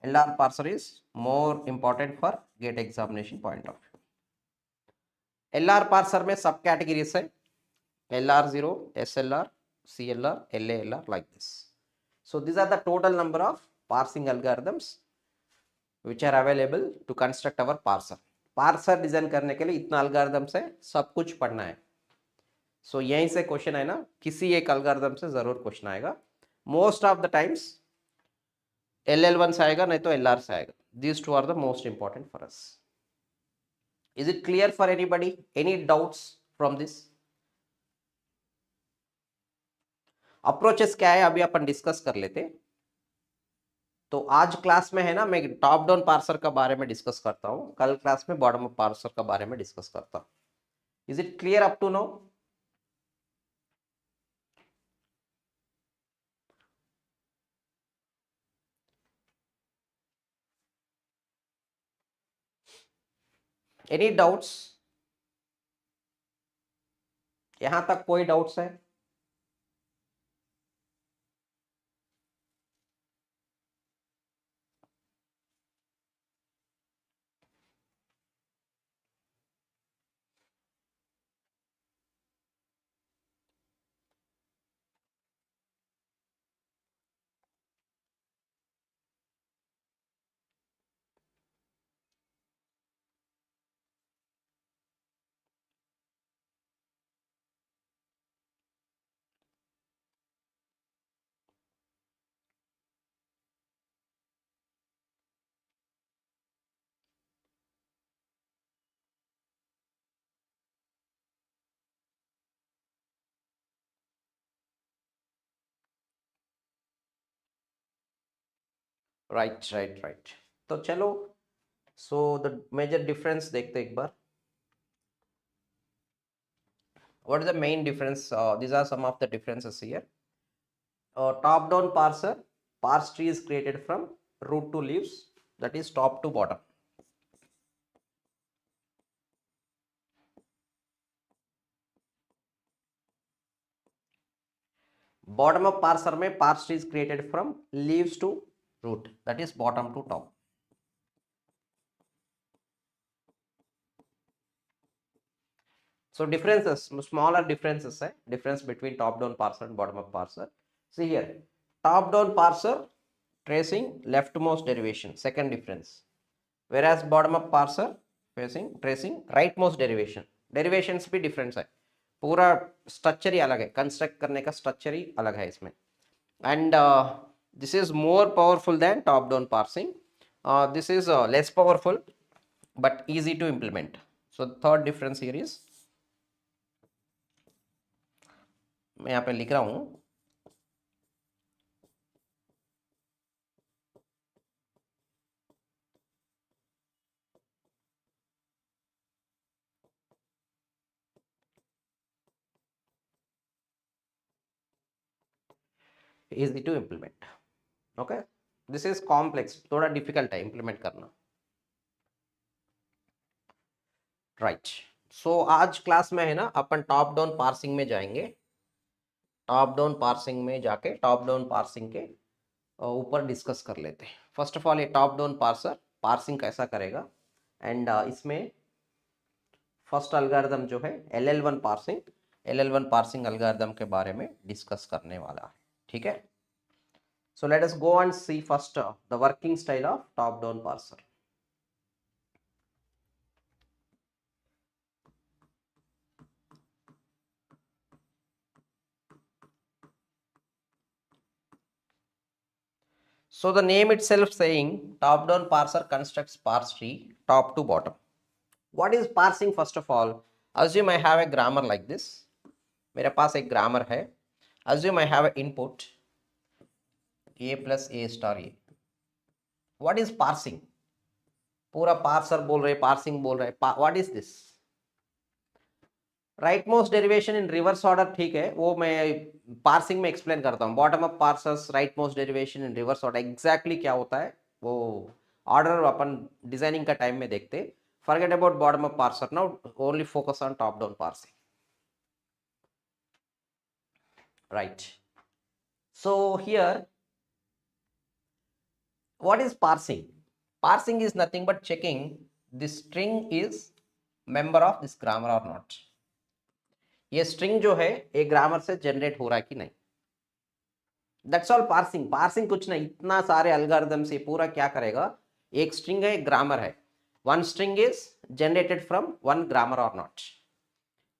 LR parser is more important for GATE examination point of view. LR parser में सब categories है, LR0, SLR, CLR, LALR, like this. So these are the total number of parsing algorithms which are available to construct our parser. Parser design करने के लिए इतना algorithms है, सब कुछ पढ़ना है। सो यहीं से क्वेश्चन है ना, किसी एक एल्गोरिथम से जरूर क्वेश्चन आएगा। Most of the times LL1 से आएगा, नहीं तो LR से आएगा. These two are the most important for us. Is it clear for anybody? Any doubts from this? Approaches क्या है अभी अपन डिस्कस कर लेते. तो आज क्लास में है ना, मैं टॉप डाउन पार्सर का बारे में डिस्कस करता हूँ, कल क्लास में बॉटम अप पार्सर का बारे में डिस्कस करता हूँ. Is it clear up to now? Any doubts? यहां तक कोई डाउट्स है? Right right right. तो चलो, सो द मेजर डिफरेंस देखते एक बार. What is the main difference? These are some of the differences here. Top down parser, parse tree is created from root to leaves, that is top to bottom. Bottom up parser में parse tree is created from leaves to root, that is bottom to top. So differences, smaller differences है, difference between top down parser and bottom up parser. See here, top down parser tracing leftmost derivation, second difference, whereas bottom up parser tracing rightmost derivation. Derivations भी difference है, पूरा structure ही अलग है, construct करने का structure ही अलग है इसमें. And this is more powerful than top down parsing. This is less powerful but easy to implement. So third difference here is, मैं यहाँ पे लिख रहा हूँ, easy to implement. Okay, this is complex, थोड़ा difficult है implement करना. Right. So आज क्लास में है ना, अपन टॉप डाउन पार्सिंग में जाएंगे. टॉप डाउन पार्सिंग में जाके टॉप डाउन पार्सिंग के ऊपर डिस्कस कर लेते हैं. फर्स्ट ऑफ ऑल ये टॉप डाउन पार्सर पार्सिंग कैसा करेगा, एंड इसमें फर्स्ट एल्गोरिथम जो है LL1 पार्सिंग एल्गोरिथम के बारे में डिस्कस करने वाला है. ठीक है. So let us go and see first the working style of top down parser. So the name itself saying top down parser constructs parse tree top to bottom. What is parsing? First of all, assume I have a grammar like this. मेरे पास एक grammar है. Assume I have an input a plus a star a. What is parsing? पूरा parser बोल रहे, parsing बोल रहे. What is this? Right most derivation in reverse order, ठीक है, वो मैं पार्सिंग में एक्सप्लेन करता हूँ. Bottom up parsers, right most derivation in reverse order, exactly क्या होता है वो ऑर्डर अपन डिजाइनिंग का टाइम में देखते. Forget about bottom up parser now, only focus on top down parsing. Right. So here what is parsing? Parsing is nothing but checking this string is member of this grammar or not. ये string जो है एक grammar से generate हो रहा है कि नहीं. That's all parsing. Parsing कुछ नहीं, इतना सारे एल्गोरिथम से पूरा क्या करेगा, एक string है, एक ग्रामर है. One string is generated from one grammar or not.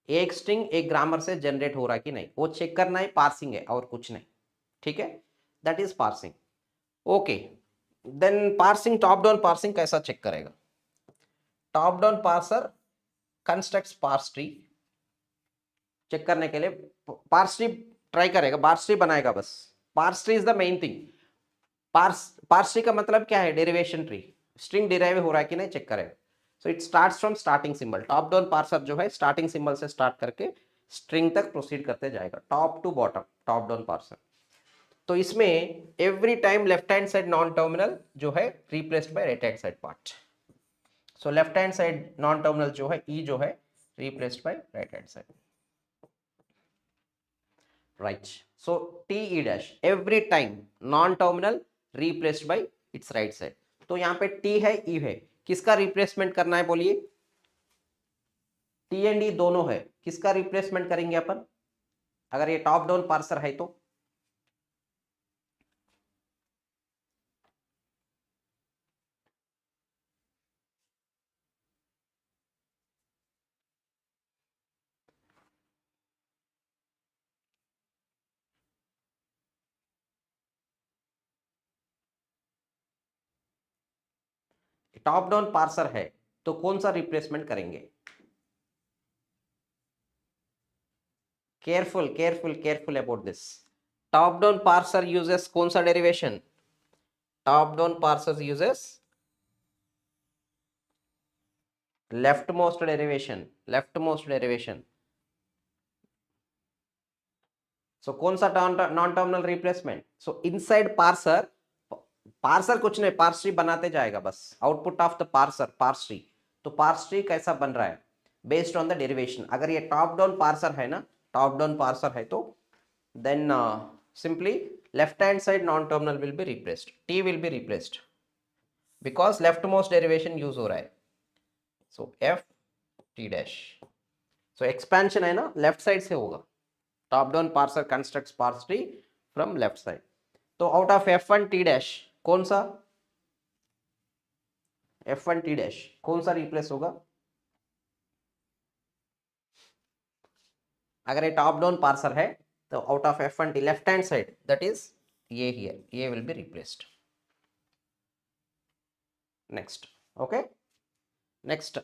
एक string एक ग्रामर से जनरेट हो रहा है कि नहीं, वो चेक करना है, पार्सिंग है और कुछ नहीं. ठीक है. That is parsing. Okay, then parsing, top down parsing कैसा चेक करेगा? Top down parser constructs parse tree. Check करने के लिए पार्स ट्री ट्राई करेगा, पार्स ट्री बनाएगा बस। Parse tree is the main thing. Parse tree का मतलब क्या है? डेरिवेशन ट्री, स्ट्रिंग डिराइव हो रहा है कि नहीं चेक करेगा। So it starts from starting symbol. Top down parser जो है स्टार्टिंग सिंबल से स्टार्ट करके स्ट्रिंग तक प्रोसीड करते जाएगा, top to bottom, top down parser. तो इसमें every time left hand side non terminal जो है replaced by right hand side part. So left hand side non terminal जो है ई जो है replaced by right hand side, right. So T E dash every time non terminal replaced by it's right side. तो यहाँ पे T है ई है, किसका रिप्लेसमेंट करना है बोलिए? टी एंड ई दोनों है, किसका रिप्लेसमेंट करेंगे अपन अगर ये टॉप डाउन पार्सर है तो? टॉप डाउन पार्सर है तो कौन सा रिप्लेसमेंट करेंगे? Careful careful careful about this. Top down parser uses कौन सा derivation? Top down parser uses left most derivation, left most derivation. So कौन सा non terminal replacement? So inside parser, parser कुछ नहीं, पार्स ट्री बनाते जाएगा बस, output of the parser parse tree. तो पार्स ट्री कैसा बन रहा है? Based on the derivation. अगर ये टॉप डाउन पार्सर है ना, टॉप डाउन पार्सर है तो then simply left hand side non-terminal will be replaced, t will be replaced because leftmost derivation use हो रहा है। so f t dash, so expansion है ना left side से होगा। top down parser constructs parse tree from left side। तो out of f1 t dash कौन सा? f1 t dash कौन सा replace होगा? अगर ये टॉप डाउन पार्सर है तो out of f1 t left hand side that is ये हियर, ये will be replaced. Next, okay, next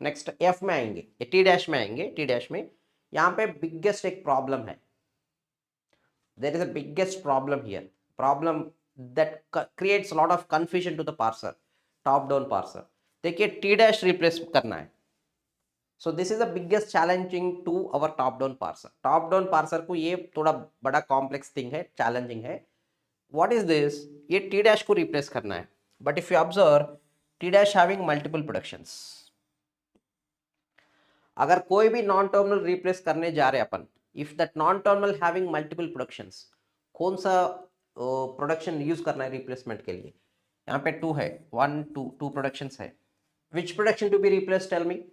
next F में आएंगे, ये टी डैश में आएंगे। टी डैश में यहाँ पे बिगेस्ट एक प्रॉब्लम है, there is a biggest problem here, problem that creates lot of confusion to the parser, top down parser. देखिए टी डैश रिप्लेस करना है, so this is the biggest challenging to our top down parser. Top down parser को ये थोड़ा बड़ा complex thing है, challenging है। What is this? ये टी डैश को रिप्लेस करना है, but if you observe T dash having multiple productions. अगर कोई भी नॉन टर्मिनल रिप्लेस करने जा रहे अपन, if that non terminal having multiple productions, कौन सा प्रोडक्शन यूज करना है रिप्लेसमेंट के लिए? यहाँ पे टू है, वन टू प्रोडक्शंस है। Which production to be replace? Tell me.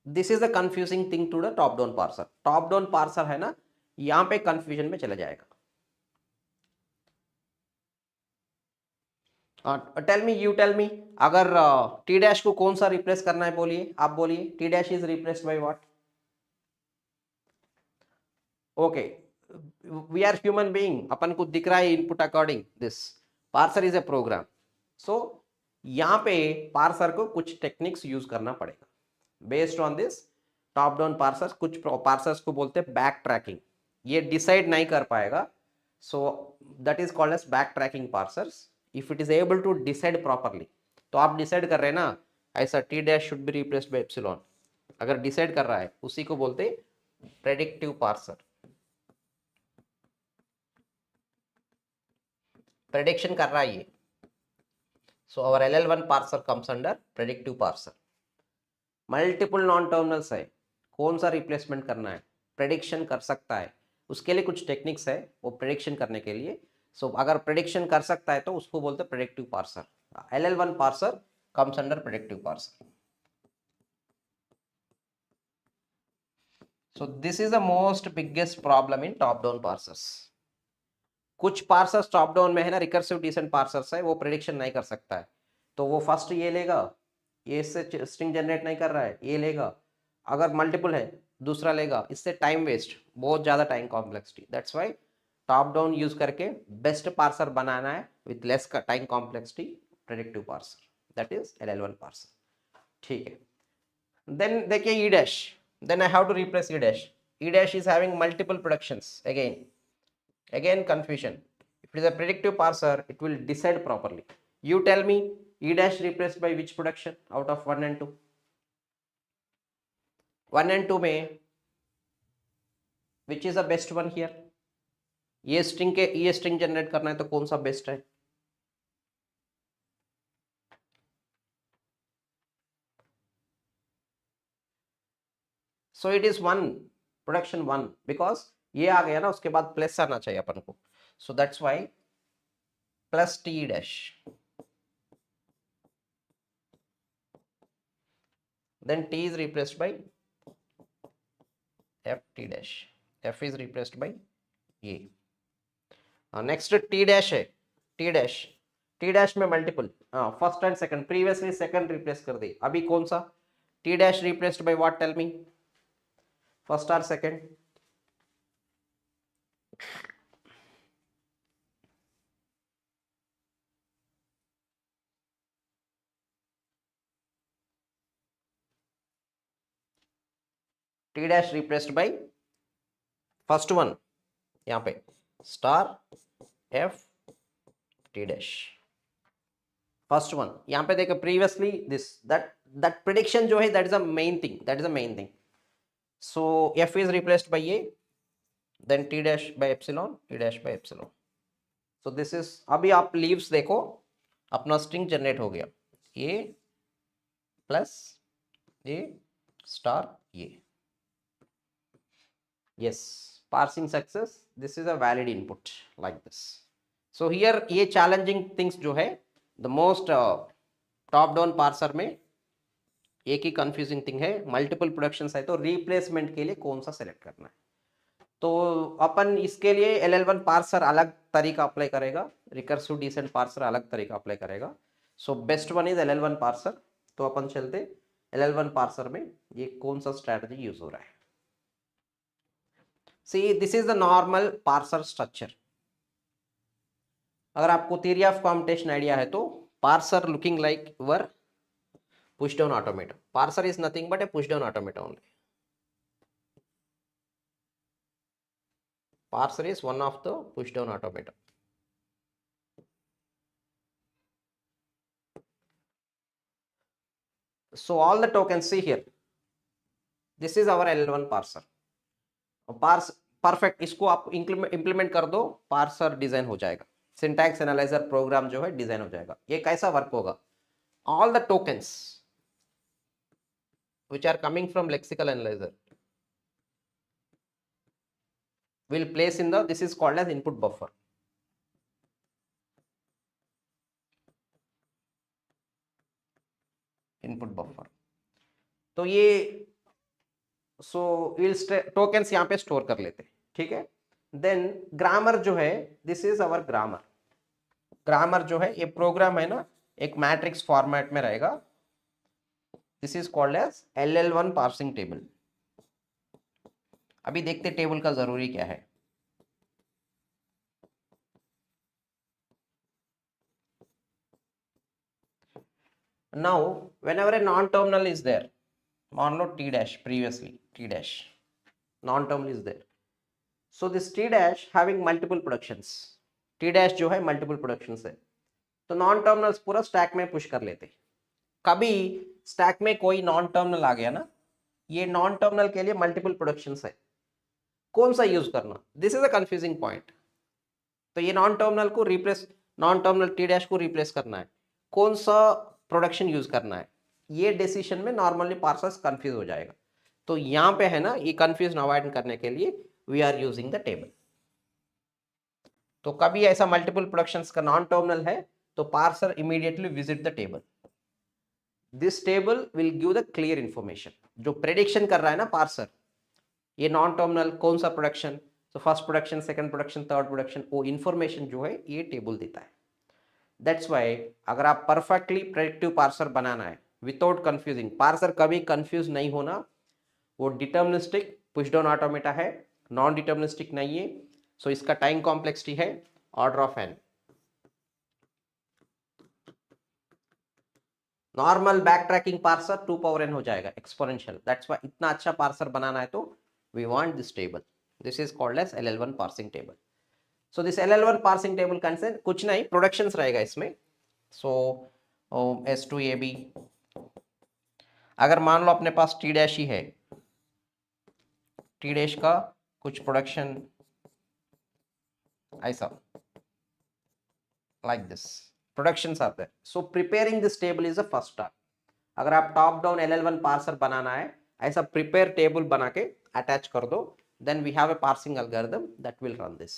This is the confusing thing to the top down parser. Top down parser है ना, यहाँ पे कंफ्यूजन में चला जाएगा। Tell me, you tell me, अगर टी डैश को कौन सा रिप्लेस करना है बोलिए, आप बोलिए। T dash is replaced by what? Okay, we are human being, अपन को दिख रहा है input according this. Parser is a program. So यहाँ पे पार्सर को कुछ टेक्निक्स यूज करना पड़ेगा based on this. Top down parsers, कुछ पार्सर्स को बोलते हैं बैक ट्रैकिंग, ये डिसाइड नहीं कर पाएगा, so that is called as back tracking parsers. If it is able to decide properly, तो आप डिसाइड कर रहे हैं ना ऐसा T dash should be replaced by epsilon, अगर डिसाइड कर रहा है उसी को बोलते प्रेडिक्टिव पार्सर। प्रेडिक्शन कर रहा है ये, सो अवर LL1 parser comes under predictive parser. Multiple non terminals है, कौन सा रिप्लेसमेंट करना है? प्रेडिक्शन कर सकता है, उसके लिए कुछ टेक्निक्स है वो प्रेडिक्शन करने के लिए। सो अगर प्रेडिक्शन कर सकता है तो उसको बोलते हैं predictive parser. LL1 parser comes under predictive parser. So this is the most biggest problem in top down parsers. कुछ पार्सर्स टॉप डाउन में है ना, रिकर्सिव डिसेंट पार्सर्स है, वो प्रेडिक्शन नहीं कर सकता है, तो वो फर्स्ट ये लेगा, ये इससे स्ट्रिंग जनरेट नहीं कर रहा है, ये लेगा, अगर मल्टीपल है दूसरा लेगा, इससे टाइम वेस्ट, बहुत ज्यादा time complexity. That's why top down use करके बेस्ट पार्सर बनाना है with less time complexity, predictive parser, that is LL1 parser. ठीक है, देन देखिए E dash, then I have to replace E dash. E dash is having multiple productions, again confusion. If it is a predictive parser, it will decide properly. You tell me, E dash replaced by which production out of 1 and 2? 1 and 2 में which is the best one here? ये string generate करना है तो कौन सा best है? So it is 1, production 1, because ये आ गया ना, उसके बाद प्लस आना चाहिए अपन को, so that's why plus T dash, then T is replaced by F T dash, F is replaced by ये। नेक्स्ट T dash है, T dash में multiple, first and second, previously second replace कर दी, अभी कौन सा? T dash replaced by what, tell me, first और second? T dash replaced by first one, यहाँ पे star F T dash, first one. यहाँ पे देखो प्रीवियसली दिस दैट प्रेडिक्शन जो है, that is a main thing, so F is replaced by A, then T dash by epsilon, T dash by epsilon, so this is, अभी आप leaves देखो, अपना string generate हो गया, A plus A star A, yes, parsing success, this is a valid input like this. So here ये challenging things जो है, the most top down parser में एक ही कंफ्यूजिंग थिंग है, मल्टीपल प्रोडक्शंस है तो रिप्लेसमेंट के लिए कौन सा सेलेक्ट करना है। तो अपन इसके लिए LL1 पार्सर अलग तरीका अप्लाई करेगा, रिकर्सिव डिसेंट पार्सर अलग तरीका अप्लाई करेगा, so best one is LL1 parser. तो अपन चलते LL1 पार्सर में ये कौन सा स्ट्रैटेजी यूज हो रहा है। See this is the normal parser structure. अगर आपको थियरी ऑफ कॉम्पिटिशन आइडिया है तो parser looking like were push down automata. Parser is nothing but a push down automata only. Parser is one of the push down automata. So all the tokens, see here, this is our LL1 parser. Parse perfect, इसको आप implement कर दो, parser design हो जाएगा, syntax analyzer program जो है design हो जाएगा। ये कैसा वर्क होगा? All the tokens which are coming from lexical analyzer will place in the, this is called as input buffer. Input buffer. तो ये सो टोकन्स यहाँ पे स्टोर कर लेते, ठीक है। देन ग्रामर जो है, this is our grammar. Grammar जो है ये प्रोग्राम है ना, एक मैट्रिक्स फॉर्मेट में रहेगा। This is called as LL1 parsing table. अभी देखते टेबल का जरूरी क्या है। Now whenever a non-terminal is there, मान लो T dash, previously T dash non-terminal is there, so this T dash having multiple productions, T dash जो है multiple productions है, तो नॉन टर्मिनल्स पूरा स्टैक में पुश कर लेते। कभी स्टैक में कोई नॉन टर्मिनल आ गया ना, ये नॉन टर्मिनल के लिए मल्टीपल प्रोडक्शंस है, कौन सा यूज करना, this is a confusing point. तो ये नॉन टर्मिनल को replace, non terminal T dash को रिप्लेस करना है, कौन सा प्रोडक्शन यूज करना है, ये डिसीजन में नॉर्मली पार्सर्स कंफ्यूज हो जाएगा। तो यहाँ पे है ना, ये कंफ्यूजन अवॉइड करने के लिए we are using the table. तो कभी ऐसा मल्टीपल प्रोडक्शंस का नॉन टर्मिनल है तो parser immediately visit the table. This table will give the clear information. जो प्रेडिक्शन कर रहा है ना पार्सर, ये नॉन टर्मिनल कौन सा प्रोडक्शन, तो first production, second production, third production, वो इंफॉर्मेशन जो है ये टेबल देता है। दैट्स वाई अगर आप परफेक्टली प्रेडिक्टिव पार्सर बनाना है विदाउट कंफ्यूजिंग, पार्सर कभी कंफ्यूज नहीं होना, वो डिटर्मिनिस्टिक पुश डाउन ऑटोमेटा है, नॉन डिटर्मिनिस्टिक नहीं है। सो इसका टाइम कॉम्प्लेक्सिटी है order of n। Normal back tracking parser 2 power n हो जाएगा एक्सपोनेंशियल, दैट्स व्हाई इतना अच्छा पार्सर बनाना है तो we want this table, this is called as LL1 parsing table. So this LL1 parsing table consent कुछ नहीं प्रोडक्शंस रहेगा इसमें। सो S2AB, अगर मान लो अपने पास T डैश ही है, T डैश का कुछ प्रोडक्शन ऐसा like this productions are there, so preparing this table is the first step। अगर आप टॉप डाउन LL1 पार्सर बनाना है, ऐसा प्रिपेयर टेबल बना के अटैच कर दो, then we have a parsing algorithm that will run this।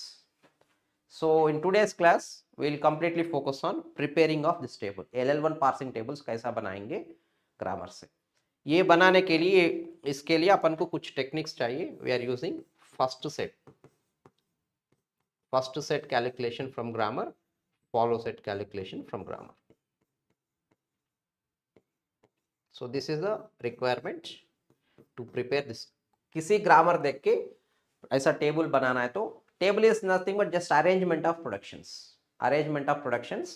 so in today's class we will completely focus on preparing of this table, LL1 parsing tables कैसा बनाएंगे grammar से। ये बनाने के लिए, इसके लिए अपन को कुछ टेक्निक्स चाहिए। we are using first set calculation from grammar, follow set calculation from grammar। so this is the requirement to prepare this। किसी ग्रामर देख के ऐसा टेबल बनाना है तो table is nothing but just arrangement of productions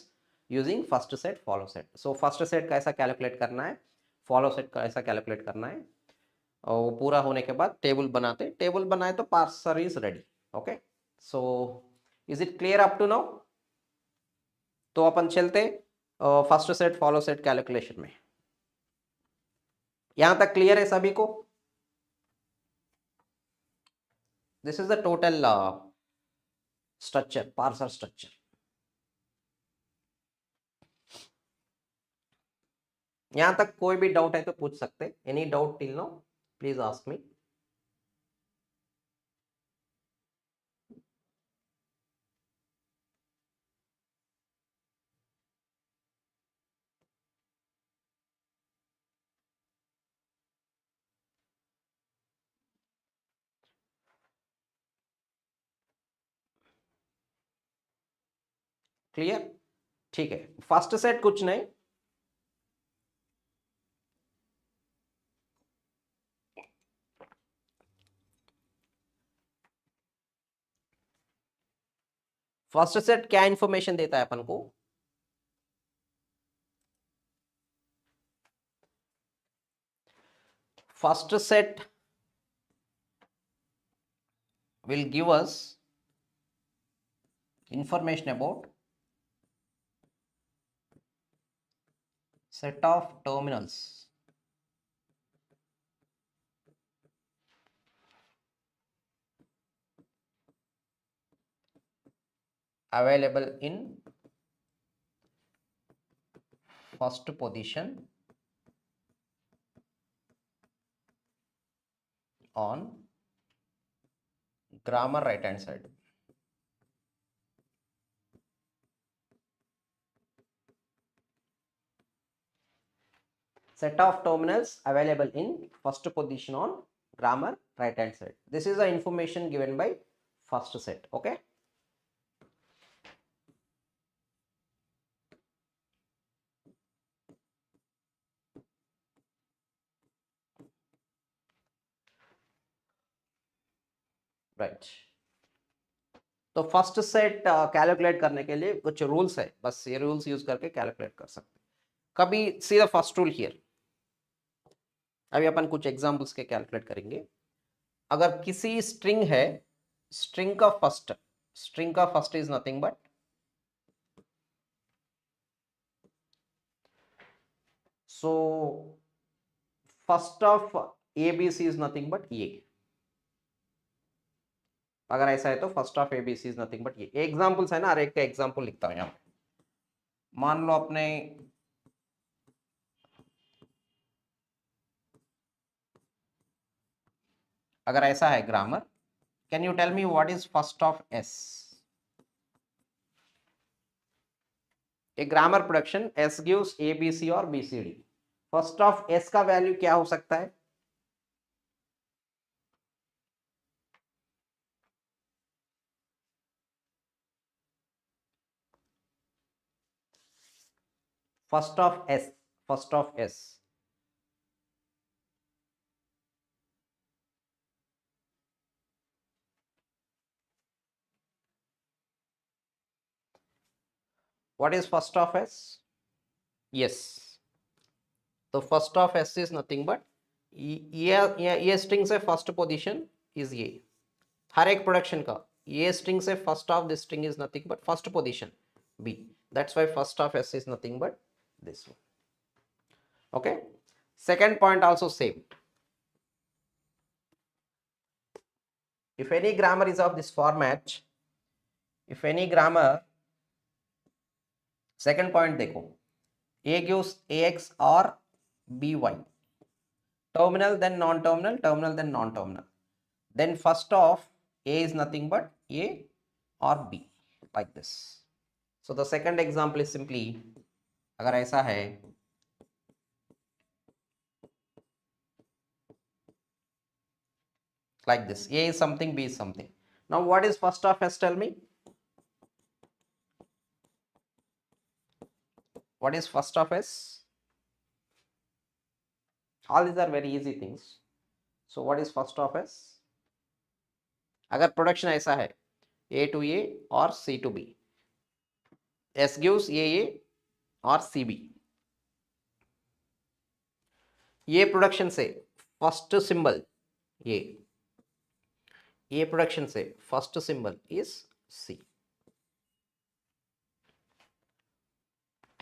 using first set follow set. So first set का ऐसा calculate करना है, फॉलो सेट का ऐसा कैलकुलेट करना है, और वो पूरा होने के बाद टेबल बनाते, टेबल बनाए तो parser is ready. Okay, so is it clear up to now? तो अपन चलते first set follow set calculation में। यहां तक क्लियर है सभी को? This is the total structure, parser structure. यहां तक कोई भी डाउट है तो पूछ सकते, any doubt till now please ask me. Clear? ठीक है, फर्स्ट सेट कुछ नहीं, फर्स्ट सेट क्या इंफॉर्मेशन देता है अपन को? First set will give us information about set of terminals available in first position on grammar right hand side। set of terminals available in first position on grammar right hand side, this is the information given by first set। okay, right। तो first set calculate करने के लिए कुछ rules है, बस ये rules use करके calculate कर सकते। कभी see the first rule here, अभी अपन कुछ एग्जांपल्स के कैलकुलेट करेंगे। अगर किसी स्ट्रिंग है, स्ट्रिंग का first is nothing but so first of ABC is nothing but ये। अगर ऐसा है तो first of ABC is nothing but ये एग्जांपल्स है ना, हर एक का एग्जांपल लिखता हूं यहां पे। मान लो अपने अगर ऐसा है grammar, can you tell me what is first of S? A grammar production S gives ABC और BCD, फर्स्ट ऑफ S का वैल्यू क्या हो सकता है? First of S What is first of s? Yes. तो first of S is nothing but ये string से first position is ये हर एक प्रोडक्शन का ये स्ट्रिंग से first of this string is nothing but first position B. That's why first of S is nothing but this one. Okay. Second point also same. If any grammar is of this format, if any grammar, second point देखो, a gives ax or by, terminal then non-terminal, terminal then non-terminal, then first of a is nothing but a or b, like this. So the second example is simply, अगर ऐसा है, like this, a is something, b is something. Now what is first of s? Tell me. What is first of s? All these are very easy things. So what is first of s? अगर production ऐसा है a to a और c to b, s gives a और c b. ये production से first symbol ये production से first symbol is c.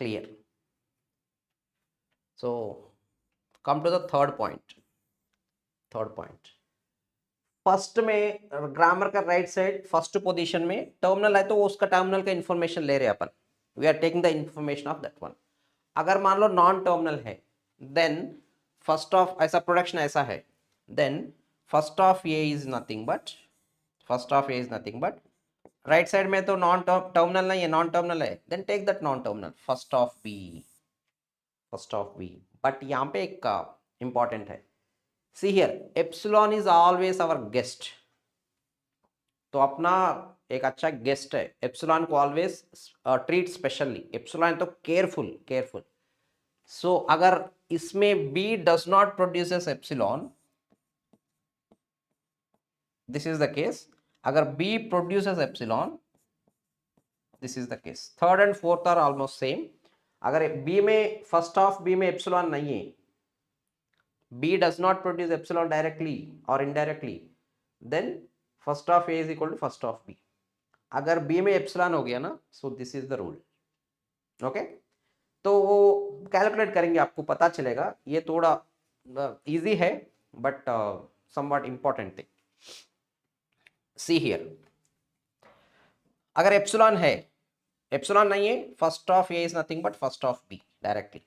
Clear? So come to the third point. First में ग्रामर का राइट साइड फर्स्ट पोजीशन में terminal है तो उसका टर्मिनल का इंफॉर्मेशन ले रहे हैं अपन. We are taking the information of that one. अगर मान लो नॉन टर्मिनल है देन फर्स्ट ऑफ ऐसा प्रोडक्शन ऐसा है then first of A is nothing but right side में तो नॉन टर्मिनल नहीं है, नॉन टर्मिनल है, then take that non terminal first of B. But यहाँ पे एक इंपॉर्टेंट है. See here epsilon is always our guest. तो अपना एक अच्छा गेस्ट है, एप्सिलॉन को ऑलवेज ट्रीट स्पेशली. एप्सिलॉन तो केयरफुल. सो अगर इसमें B does not produces epsilon, this is the case. अगर B produces epsilon, this is the case. Third and fourth are almost same. अगर B में first of B में epsilon नहीं है, B does not produce epsilon directly or indirectly, then first of A is equal to first of B. अगर B में epsilon हो गया ना, so this is the rule. Okay? तो वो कैलकुलेट करेंगे, आपको पता चलेगा. ये थोड़ा इजी है but somewhat important thing. See here, अगर एप्सिलॉन है, एप्सिलॉन नहीं है, first of A is nothing but first of B directly.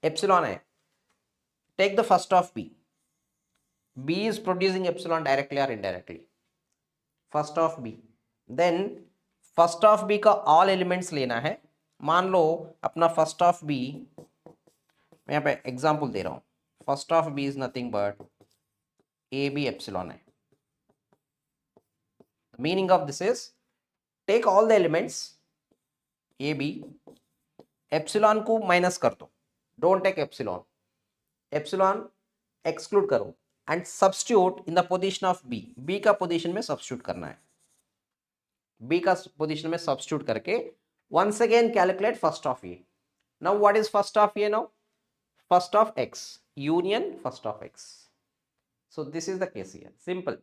Epsilon है, take the first of B. B is producing epsilon directly और indirectly. First of B, then first of B का all elements लेना है. मान लो अपना first of B, मैं यहाँ पे एग्जाम्पल दे रहा हूँ. First of B is nothing but a B epsilon है. The meaning of this is take all the elements a b, epsilon को माइनस कर दो, don't take epsilon exclude करो and substitute in the position of b का position में substitute करना है. b का पोजीशन में substitute करके once again calculate first of a. Now what is first of a now? First of x union first of x. So this is the case here, simple.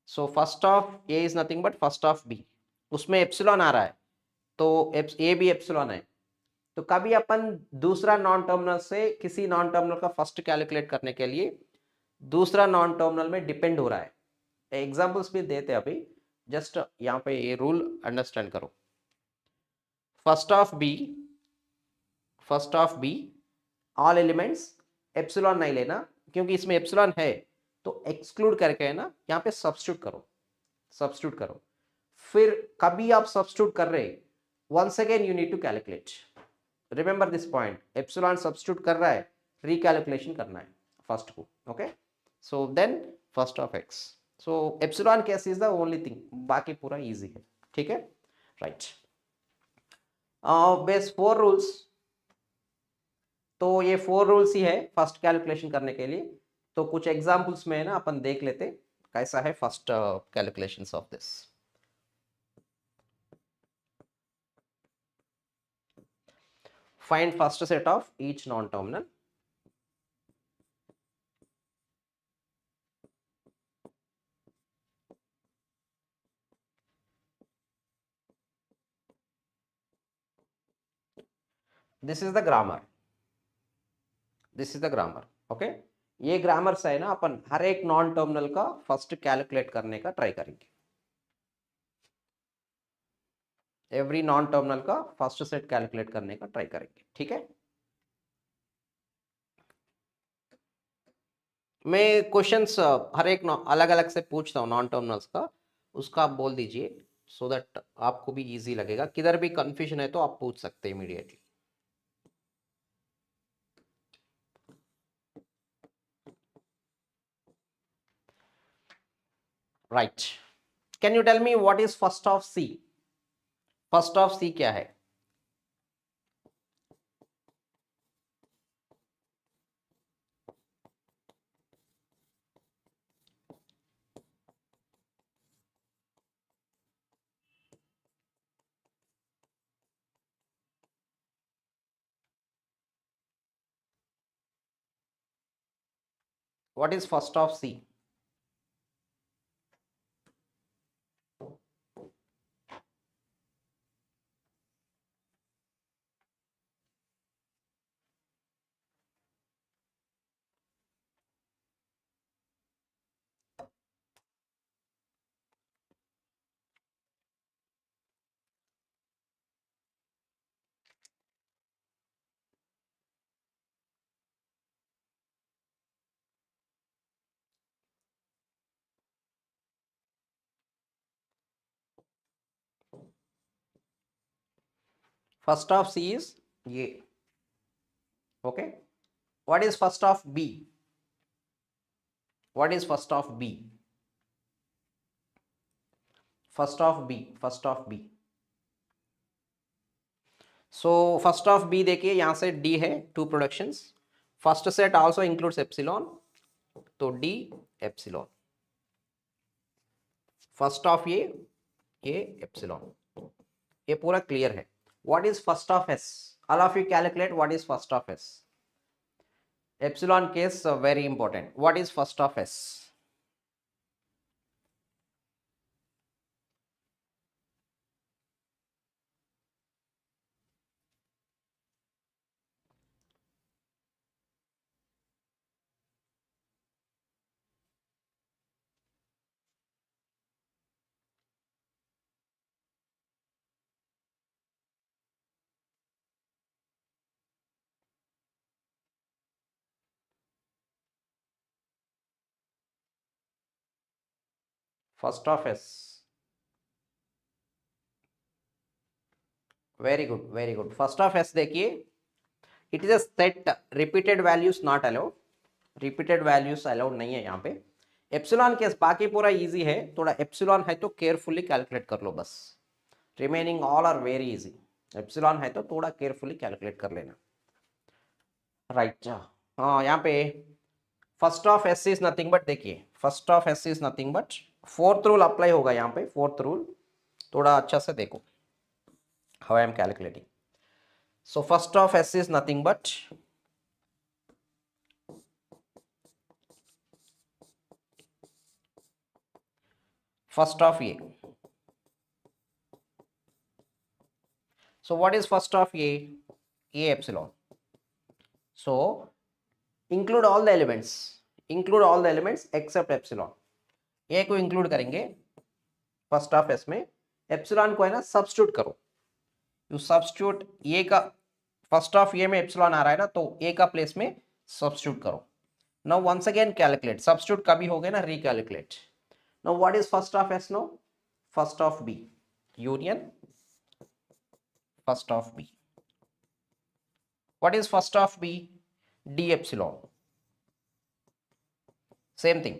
So first of a is nothing but first of b. उसमें epsilon आ रहा है तो ए भी epsilon है. तो कभी अपन दूसरा non terminal से किसी नॉन टर्मिनल का फर्स्ट कैलकुलेट करने के लिए दूसरा नॉन टर्मिनल में डिपेंड हो रहा है. एग्जांपल्स भी देते हैं अभी, जस्ट यहाँ पे ये रूल अंडरस्टैंड करो. First of be all elements, epsilon नहीं लेना क्योंकि इसमें एप्सिलॉन है तो एक्सक्लूड करके है ना, यहाँ पे सब्स्टिट्यूट करो. फिर कभी आप सब्स्टिट्यूट कर रहे, once again you need to calculate. Remember this point, epsilon substitute कर रहा है, रिकैलकुलेशन करना है फर्स्ट को. Okay, so then first of X. So epsilon case is the only thing, बाकी पूरा इजी है. ठीक है, राइट. Base 4 rules. तो ये 4 रूल्स ही है फर्स्ट कैलकुलेशन करने के लिए. तो कुछ एग्जाम्पल्स में है ना अपन देख लेते कैसा है first calculations of this. Find first set of each non-terminal. This is the grammar. This is the grammar. Okay. ये ग्रामर से है ना, अपन हर एक नॉन टर्मिनल का फर्स्ट कैलकुलेट करने का ट्राई करेंगे. एवरी नॉन टर्मिनल का फर्स्ट सेट कैलकुलेट करने का ट्राई करेंगे. ठीक है. मैं क्वेश्चंस हर एक अलग अलग से पूछता हूँ नॉन टर्मिनल्स का, उसका आप बोल दीजिए सो दैट आपको भी इजी लगेगा. किधर भी कंफ्यूजन है तो आप पूछ सकते हैं immediately. Right. Can you tell me what is first of C? First of C क्या है? What is first of C? First of C is A. Okay. What is first of B? What is first of B? First of B. First of B. So first of B देखिए यहाँ से D है, two productions. First set also includes epsilon, तो D epsilon. First of ये epsilon. ये पूरा clear है. What is first of S? All of you calculate what is first of S. Epsilon case very important. What is first of S? First of S. Very good, very good. First of S देखिए, it is a set. Repeated values not allowed. Repeated values allowed नहीं है यहाँ पे. Epsilon case बाकी पूरा easy है, थोड़ा epsilon है तो केयरफुली कैलकुलेट कर लो बस. Remaining all are very easy. Epsilon है तो थोड़ा केयरफुली कैलकुलेट कर लेना. राइट. हाँ यहाँ पे first of S is nothing but, देखिए first of S is nothing but fourth rule apply होगा यहाँ पे. फोर्थ रूल थोड़ा अच्छा से देखो how I am calculating. So first of S is nothing but first of A. So what is first of A? A epsilon. So include all the elements. Include all the elements except epsilon. A को include करेंगे first of S में. epsilon को है ना substitute करो. You substitute A का first of A में epsilon आ रहा है ना, तो A का place में substitute करो. Now once again calculate. Substitute कभी हो गए ना, recalculate. Now what is first of S now? First of B. Union first of B. What is first of B? D epsilon. Same thing.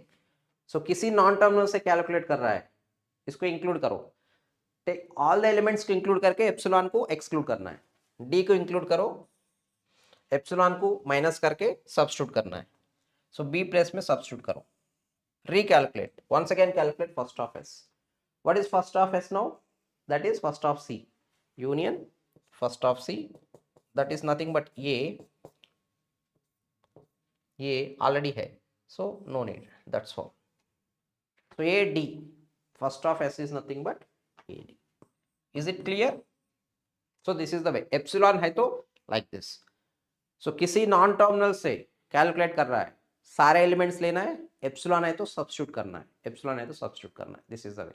So किसी non terminal से calculate कर रहा है, इसको इंक्लूड करो. टेक ऑल द एलिमेंट्स को include करके epsilon को एक्सक्लूड करना है. डी को इंक्लूड करो, एप्सिलॉन को माइनस करके सब्स्टिट्यूट करना है. सो बी प्लेस में सब्स्टिट्यूट करो. Recalculate. Once again calculate first of S. What is first of S now? That is first of C. Union first of C. that is nothing but ये already है, so no need, that's all. So AD, first of S is nothing but AD. Is it clear? So this is the way. Epsilon है तो like this. So किसी non terminal से calculate कर रहा है, सारे एलिमेंट्स लेना है, एप्सिलॉन है तो सब्स्टिट्यूट करना है, एप्सिलॉन है तो सब्स्टिट्यूट करना है. This is the way.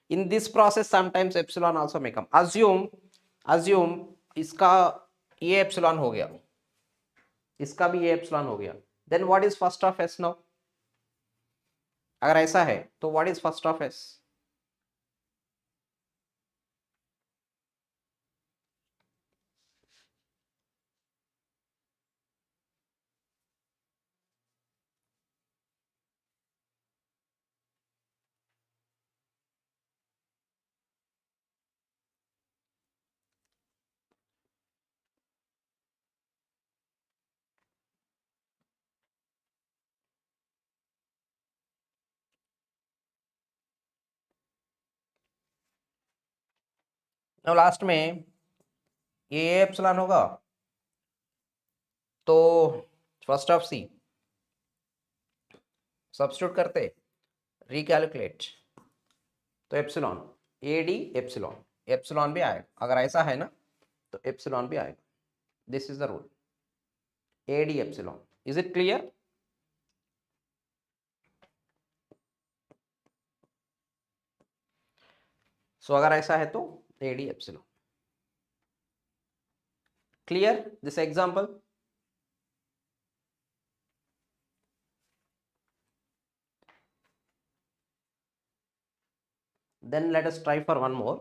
In this process sometimes epsilon also may come. Assume इसका ये एप्सिलॉन हो गया, इसका भी ये एप्सिलॉन हो गया, then what is first of S now? अगर ऐसा है तो what is first of S? Last में ये एप्सिलॉन होगा तो फर्स्ट ऑफ सी सब्स्टिट्यूट करते, रिकैलकुलेट, तो एप्सिलॉन AD एप्सिलॉन, एप्सिलॉन भी आएगा. अगर ऐसा है ना तो एप्सिलॉन भी आएगा. This is the rule. AD epsilon. Is it clear? So अगर ऐसा है तो AD epsilon. Clear this example? Then let us try for one more.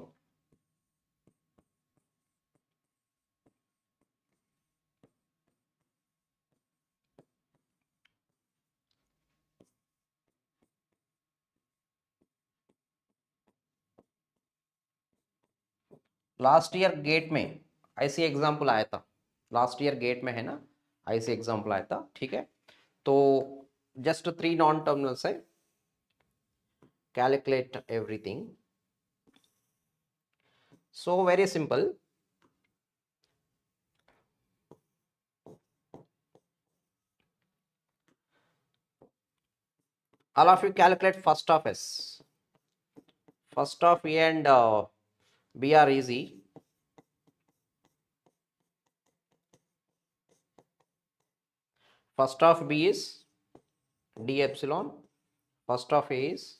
Last year GATE में ऐसी एग्जाम्पल आया था, लास्ट ईयर गेट में है ना, ऐसे एग्जाम्पल आया था. ठीक है, तो जस्ट 3 नॉन टर्मिनल्स है, calculate everything. So very simple. All of you calculate first of S. First of A and B are easy. First of B is D epsilon. First of A is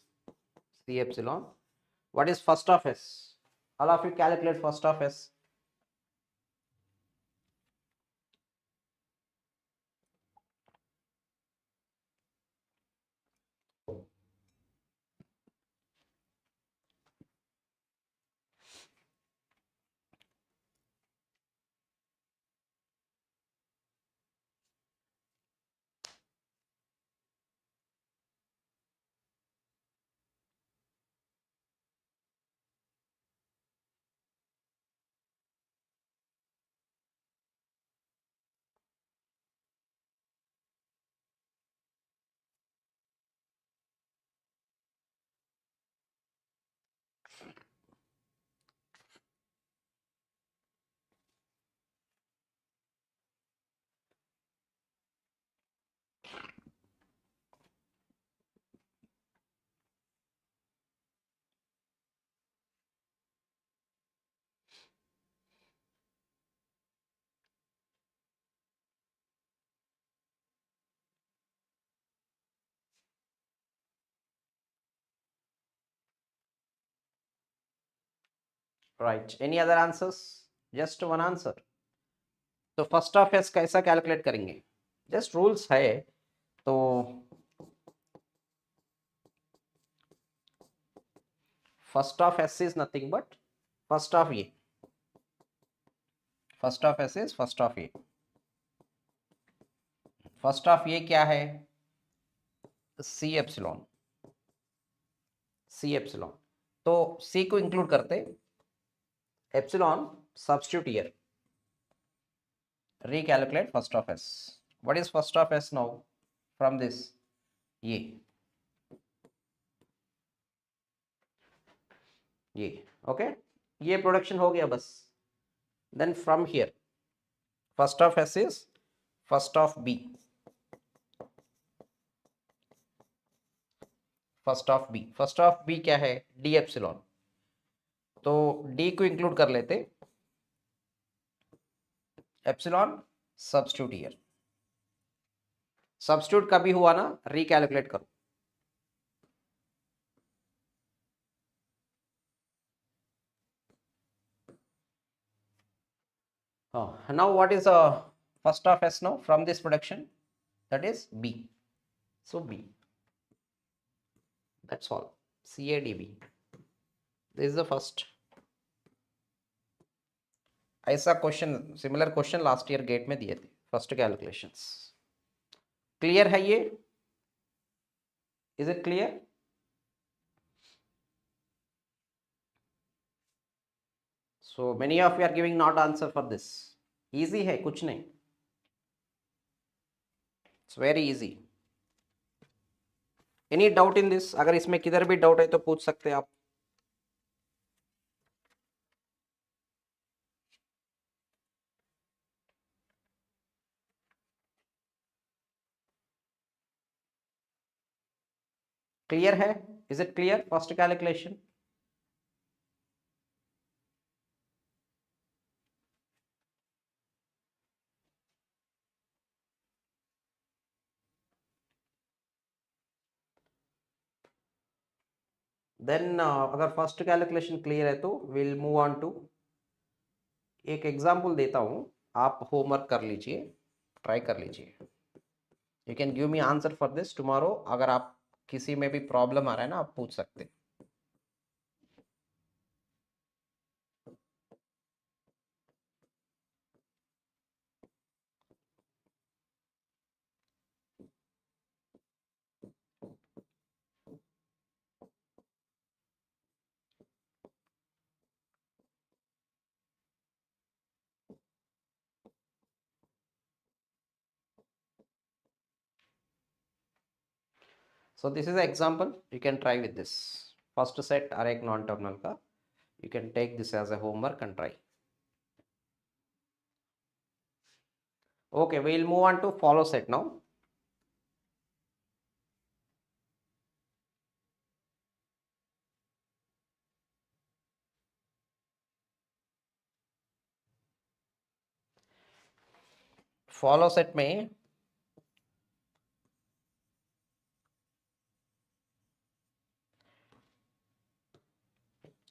C epsilon. What is first of S? All of you calculate first of S. Right. Any other answers? Just one answer. तो first of S कैसा calculate करेंगे? Just rules है. तो first of S is nothing but first of A. First of S is first of A. First of A क्या है? C epsilon. C epsilon. तो C को include करते, epsilon substitute here, recalculate first of S. What is first of S now from this? ये okay, ये production हो गया बस. Then from here First of S is first of B. First of B क्या है? D epsilon. तो D को include कर लेते, एप्सिलॉन सब्स्टिट्यूट हियर. सब्स्टिट्यूट कभी हुआ ना, रिकैलकुलेट करो. Now what is first of S now from this production? That is B. So B. That's all. CADB. This is the first. ऐसा question, similar question last year GATE में दिए थे. First calculations. Clear है ये? Is it clear? So many of you are giving not answer for this. Easy है, कुछ नहीं. It's very easy. Any doubt in this? अगर इसमें किधर भी डाउट है तो पूछ सकते हैं आप. क्लियर है? Is it clear? First calculation. Then अगर फर्स्ट कैलकुलेशन क्लियर है तो विल मूव ऑन टू. एक एग्जांपल देता हूं, आप होमवर्क कर लीजिए, ट्राई कर लीजिए. You can give me answer for this tomorrow. अगर आप किसी में भी प्रॉब्लम आ रहा है ना, आप पूछ सकते हैं. So this is an example. You can try with this. First set array non-terminal का. You can take this as a homework and try. Okay, we will move on to follow set now. Follow set में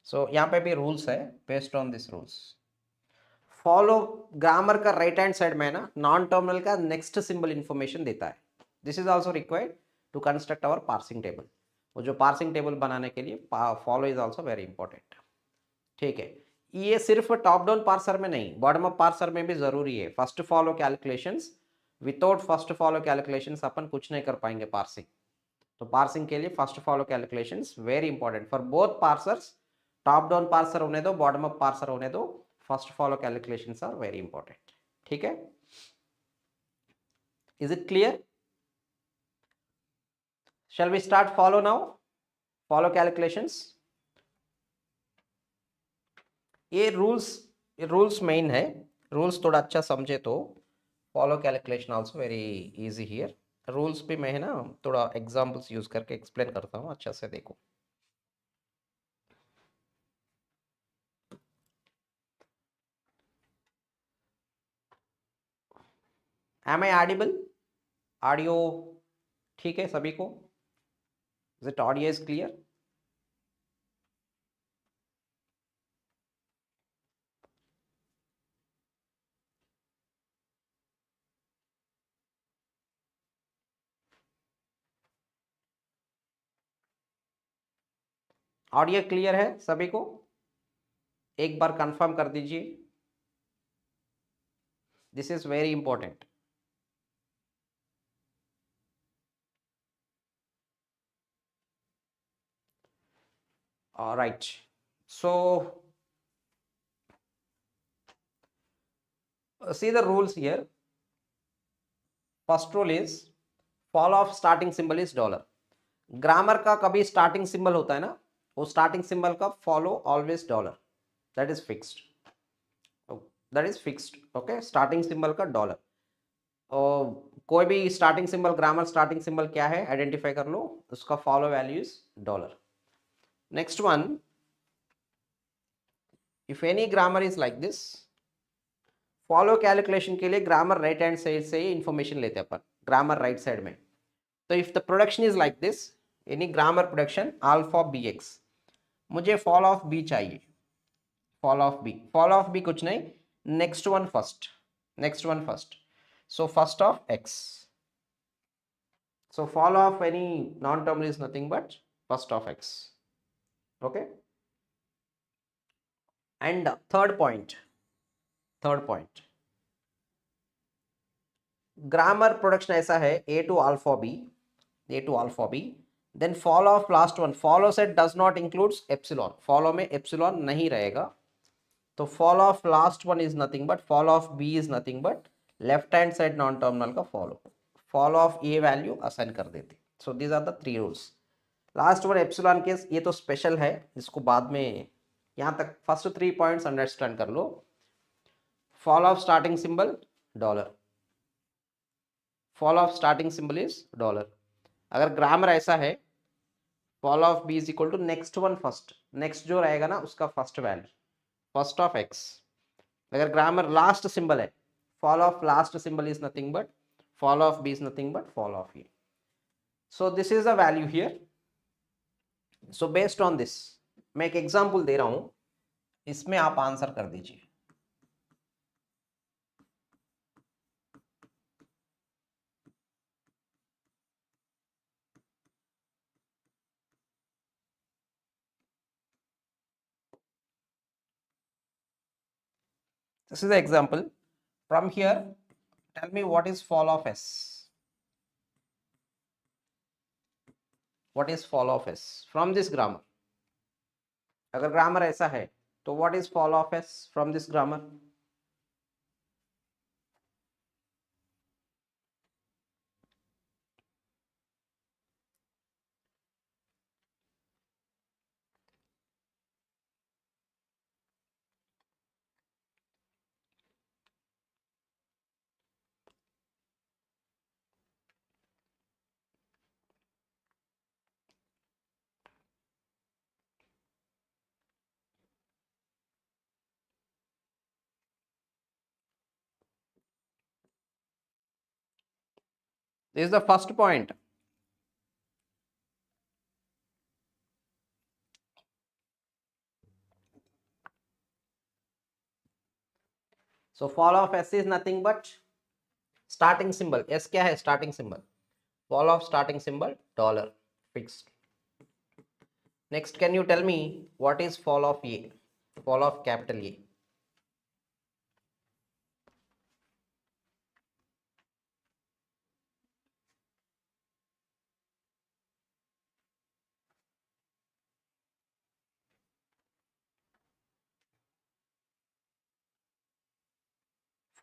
so यहाँ पे भी rules है. Based on this rules follow grammar का right hand side में ना non terminal का next symbol information देता है. This is also required to construct our parsing table. वो जो पार्सिंग टेबल बनाने के लिए follow is also very important. ठीक है, ये सिर्फ टॉप डाउन पार्सर में नहीं, बॉटम अप पार्सर में भी जरूरी है. First follow calculations, without first follow calculations अपन कुछ नहीं कर पाएंगे पार्सिंग. तो पार्सिंग के लिए first follow calculations very important for both parsers. Top down parser होने दो, बॉटम अप पार्सर होने दो, first follow calculations are very important. ठीक है, is it clear? Shall we start follow now? Follow calculations. ये rules main है. Rules थोड़ा अच्छा समझे तो follow calculation also very easy here. Rules भी मैं है ना थोड़ा एग्जांपल्स यूज करके एक्सप्लेन करता हूँ, अच्छा से देखो. M I audible? ऑडियो ठीक है सभी को? Is it audio is clear? Audio clear है सभी को? एक बार कंफर्म कर दीजिए. This is very important. Right, so see the rules here. First rule is follow of starting symbol is dollar. Grammar का कभी स्टार्टिंग सिंबल होता है ना, वो स्टार्टिंग सिंबल का follow always dollar. That is fixed. That is fixed. Okay, starting symbol का dollar, और कोई भी starting symbol, grammar starting symbol क्या है आइडेंटिफाई कर लो, उसका follow value is dollar. Next one, if any grammar is like this, follow calculation के लिए ग्रामर राइट हैंड साइड से ही इंफॉर्मेशन लेते हैं अपन, ग्रामर राइट साइड में। तो if the production is like this, any grammar production alpha B X, मुझे follow of B चाहिए, follow of B, fall of B कुछ नहीं, next one first, next one first, so first of x, so fall of any non-terminal is nothing but first of x. Okay, and third point, grammar production ऐसा है a to alpha b, then fall of last one, follow set does not includes epsilon, follow में epsilon नहीं रहेगा, तो fall of last one is nothing but, fall of b is nothing but left hand side non terminal का follow of A value assign कर देते। So these are the 3 rules. Last one epsilon case, ये तो special है, इसको बाद में, यहाँ तक फर्स्ट 3 पॉइंट्स अंडरस्टैंड कर लो। Follow of starting symbol dollar, follow of starting symbol is dollar. अगर ग्रामर ऐसा है, follow of B is equal to next one first, next जो रहेगा ना उसका first value, first of X. अगर ग्रामर लास्ट सिंबल है, fall of last symbol is nothing but, fall of b is nothing but fall of a. So this is the value here. So based on this, मैं एक example दे रहा हूं, इसमें आप answer कर दीजिए। This is the example. From here, tell me what is fall of s. What is fall of s from this grammar? अगर grammar ऐसा है तो what is fall of s from this grammar? This is the first point. So fall of s is nothing but starting symbol. s क्या है? starting symbol. Fall of starting symbol dollar, fixed. Next, can you tell me what is fall of a? Fall of capital A.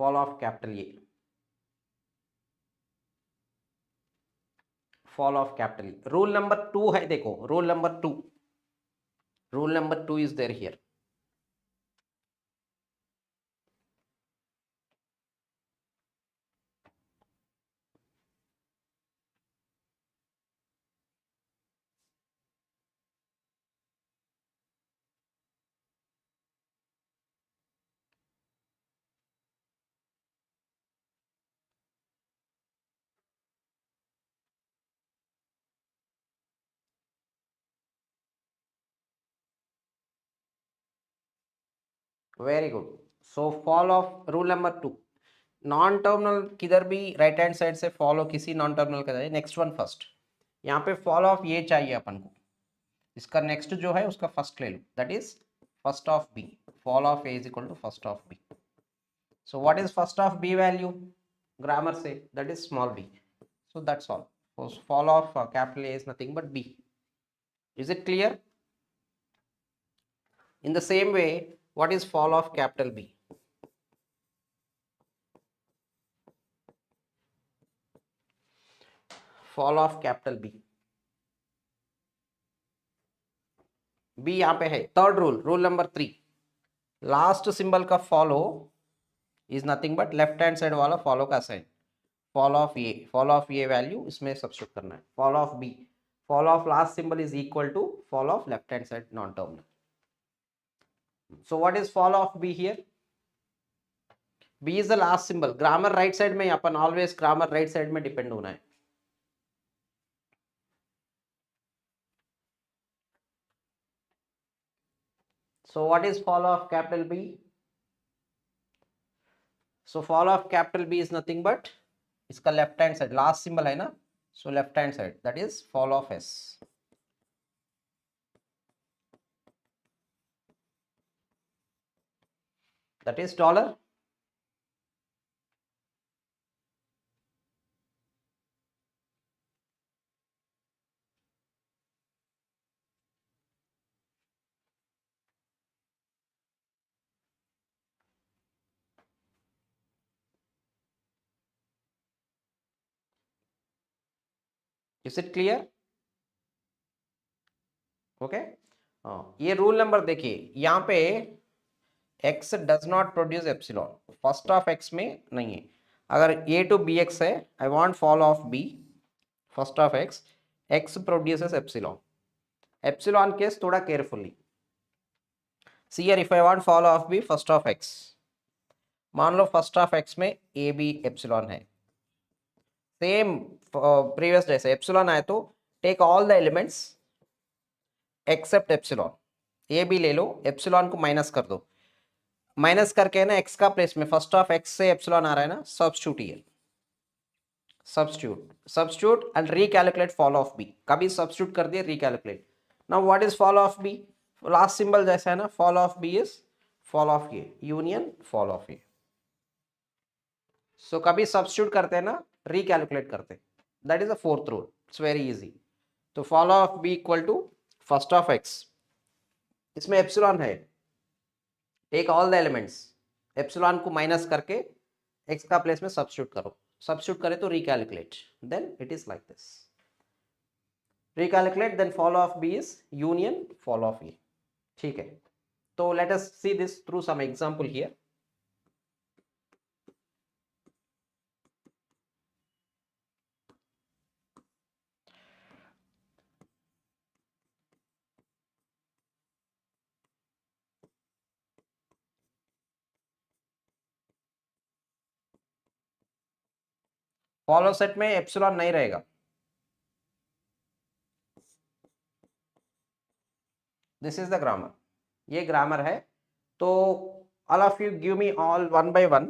Fall of capital A. Fall of capital A. Rule number 2 है, देखो rule number 2. Rule number 2 is there here. Very good. So fall of rule number 2, non terminal किधर भी right hand side से follow किसी non terminal का जाए, next one first. यहाँ पे फॉल ऑफ ये चाहिए अपन को, इसका नेक्स्ट जो है उसका फर्स्ट ले लो, that is first of B. Fall of A is equal to first of B. So what is first of B value grammar से? That is small B. So that's all. Fall of capital A is nothing but B. Is it clear? In the same way, what is fall of capital B? Fall of capital B. B यहाँ पे है, third rule, rule number 3, last symbol का follow is nothing but left hand side वाला follow का sign, fall of A value इसमें substitute करना है, fall of B, fall of last symbol is equal to fall of left hand side non terminal. So what is fall of B here? B is the last symbol. Grammar right side में अपन always grammar right side में depend होना है. So what is fall of capital B? So fall of capital B is nothing but इसका left hand side last symbol है ना, so left hand side that is fall of S. That is dollar. Is it clear? Okay. ये rule number देखिए यहाँ पे x does not produce epsilon, first of x में नहीं है. अगर a to bx है, I want fall of b, first of x, x produces epsilon. Epsilon case थोड़ा carefully. See here, if I want fall of b, first of x, मान लो first of x में a b epsilon है, same previous जैसे epsilon आए तो take all the elements except epsilon, a b ले लो, epsilon को माइनस कर दो, माइनस करके ना x का प्लेस में फर्स्ट ऑफ x से epsilon आ रहा है ना, substitute here, substitute and recalculate fall of b, कभी सब्स्टिट्यूट कर दिए recalculate. Now what is fall of b? Last symbol जैसा है ना, fall of b is fall of a union follow of a. सो कभी सब्स्टिट्यूट करते हैं ना, रिकैलकुलेट करते हैं, that is a fourth rule, it's very easy. तो fall of b equal to first of x, इसमें एप्सिलॉन है, take all the elements, epsilon को माइनस करके x का प्लेस में सब्स्टिट्यूट करो, सब्स्टिट्यूट करें तो recalculate, then it is like this, recalculate then follow of b is union follow of a. ठीक है, तो let us see this through some example here. Follow set में एप्सिलॉन नहीं रहेगा, दिस इज द ग्रामर, ये grammar है. तो all of you give me all one by one.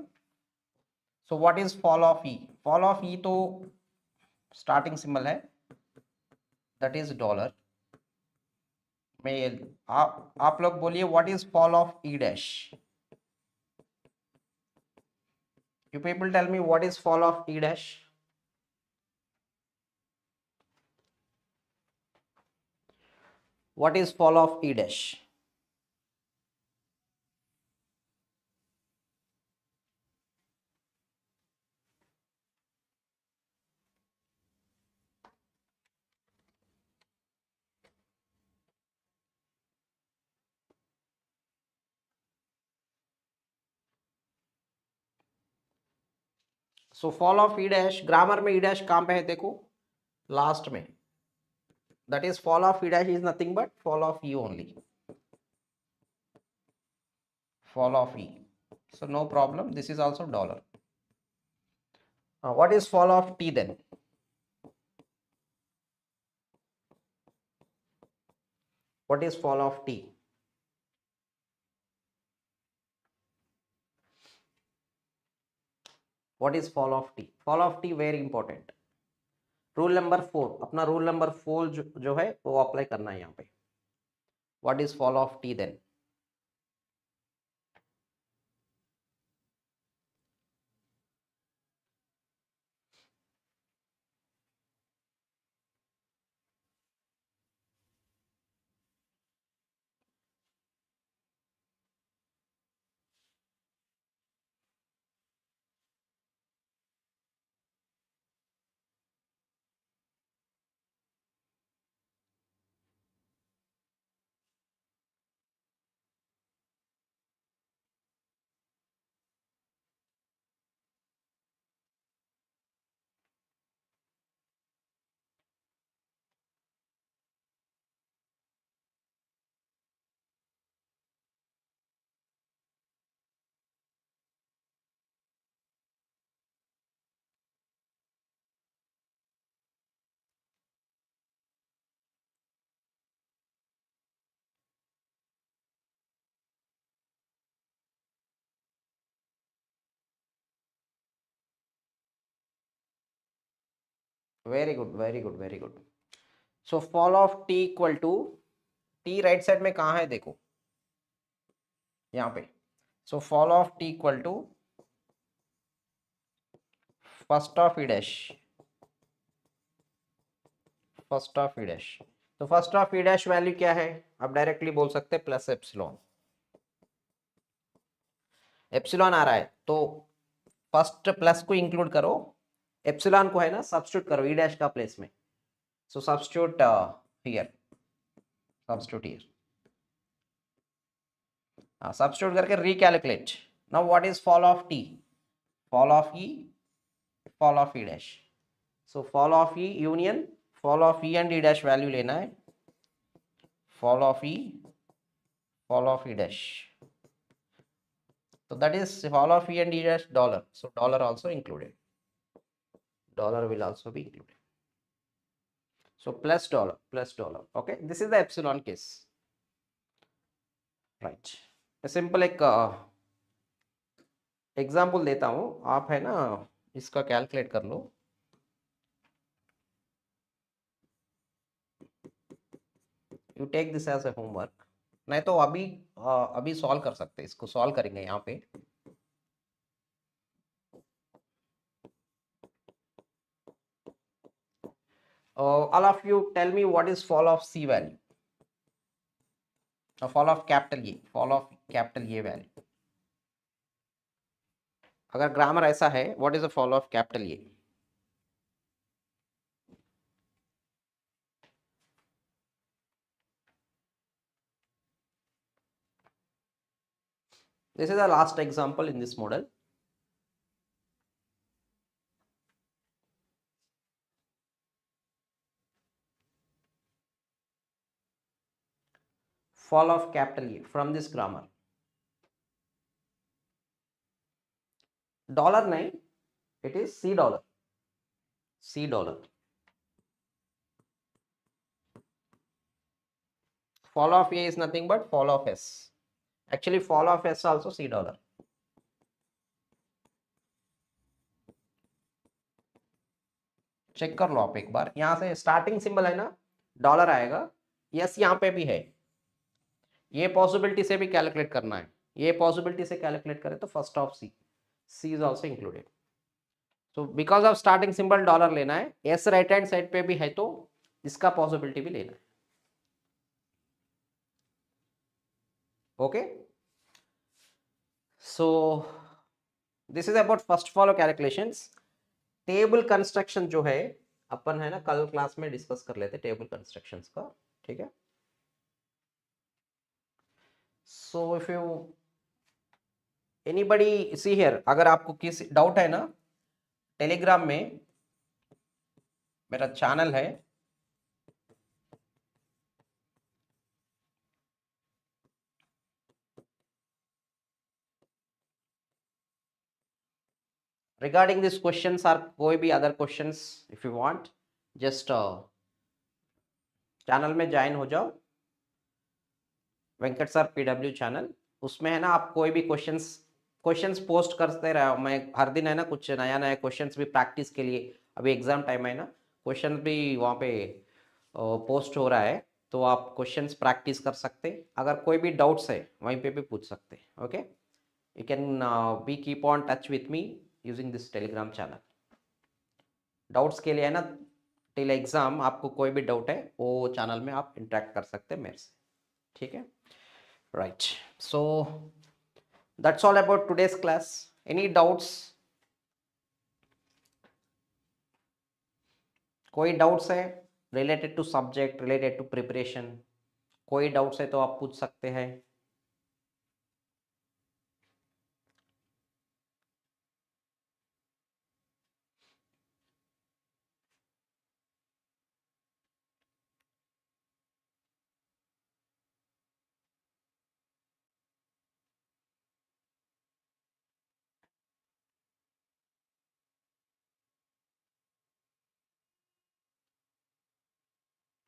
So what is fall of E? Fall of E तो starting symbol है, that is dollar. मैं आप लोग बोलिए what is fall of E dash? You people tell me what is fall of E dash? What is fall of E dash? So fall of E dash, grammar में E dash कहाँ पे है देखो, last में, that is fall of E dash is nothing but fall of E only, fall of E. So no problem, this is also dollar. What is fall of T then? What is fall of T? What is fall of T? Fall of T very important. Rule number 4, अपना rule number 4 जो है वो apply करना है यहाँ पे. What is fall of T then? Very good very good very good. So fall of T equal to, T right side में कहाँ है देखो, यहाँ पे। So fall of T equal to first of E dash, first of E dash. तो first of E dash value क्या है, आप डायरेक्टली बोल सकते हैं प्लस एप्सिलॉन। एप्सिलॉन आ रहा है तो फर्स्ट प्लस को इंक्लूड करो, एप्सिलॉन को है ना सब्स्टिट्यूट करो ई डैश का प्लेस में। So substitute here, substitute here, substitute करके recalculate. Now what is fall of t? Fall of e, fall of e dash. So fall of e union, fall of e and e dash value लेना है, fall of e, fall of e dash. So that is fall of e and e dash dollar. So dollar also included. Dollar will also be included. So plus dollar, plus dollar. Okay, this is the epsilon case. Right. A simple एक example देता हूँ, आप है ना इसका calculate कर लो। You take this as a homework, नहीं तो अभी सॉल्व कर सकते हैं, इसको सॉल्व करेंगे यहाँ पे। All of you tell me what is fall of C value, fall of capital A, fall of capital A value। अगर ग्रामर ऐसा है, what is the fall of capital A? This is the last example in this model. Fall of capital A from this grammar. Dollar नहीं, it is C dollar, C dollar. Fall of A is nothing but fall of S. Actually fall of S also C dollar. Check कर लो आप एक बार, यहाँ से starting symbol है ना dollar आएगा, यस यहाँ पे भी है, ये पॉसिबिलिटी से भी कैलकुलेट करना है, ये पॉसिबिलिटी से कैलकुलेट करें तो first of C, C is also included. So because of starting symbol dollar लेना है, एस राइट हैंड साइड पे भी है तो इसका पॉसिबिलिटी भी लेना है। Okay, so this is about first follow calculations. Table construction जो है अपन है ना कल क्लास में डिस्कस कर लेते टेबल कंस्ट्रक्शंस का, ठीक है। So if you anybody C here, अगर आपको किसी डाउट है ना, टेलीग्राम में मेरा चैनल है, regarding these questions or कोई भी other questions if you want, just channel में ज्वाइन हो जाओ, वेंकट सर पीडब्ल्यू चैनल, उसमें है ना आप कोई भी क्वेश्चंस पोस्ट करते रहो, मैं हर दिन है ना कुछ नया नया क्वेश्चंस भी प्रैक्टिस के लिए, अभी एग्जाम टाइम है ना, क्वेश्चन भी वहाँ पे पोस्ट हो रहा है, तो आप क्वेश्चंस प्रैक्टिस कर सकते, अगर कोई भी डाउट्स है वहीं पे भी पूछ सकते, okay. You can be keep on touch with me using this Telegram channel. Doubts के लिए है ना टिल एग्जाम, आपको कोई भी डाउट है वो चैनल में आप इंटरेक्ट कर सकते हैं मेरे से, ठीक है। Right, so that's all about today's class. Any doubts, कोई डाउट्स है related to subject, related to preparation, कोई डाउट्स है तो आप पूछ सकते हैं।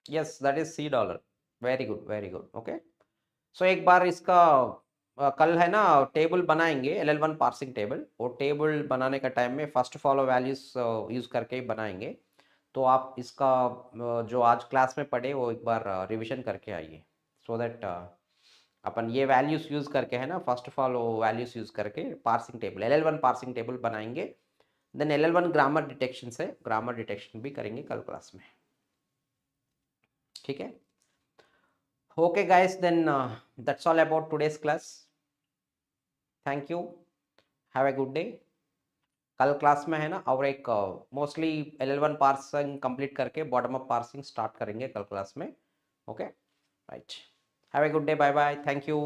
Yes that is C dollar, very good very good, okay. So एक बार इसका कल है ना टेबल बनाएंगे, LL1 पार्सिंग टेबल, वो टेबल बनाने का टाइम में फर्स्ट फॉलो वैल्यूज यूज करके ही बनाएंगे, तो आप इसका जो आज क्लास में पढ़े वो एक बार रिवीजन करके आइए, सो दैट अपन ये वैल्यूज यूज़ करके है ना, फर्स्ट ऑफ ऑल वो वैल्यूज यूज़ करके parsing table LL1 parsing table बनाएंगे, देन LL1 ग्रामर डिटेक्शन से ग्रामर डिटेक्शन भी करेंगे कल क्लास में, ठीक है। Okay guys, then that's all about today's class. Thank you, have a good day. कल क्लास में है ना, और एक मोस्टली LL1 पार्सिंग कंप्लीट करके बॉटम अप पार्सिंग स्टार्ट करेंगे कल क्लास में। Okay, right, have a good day, bye bye, thank you.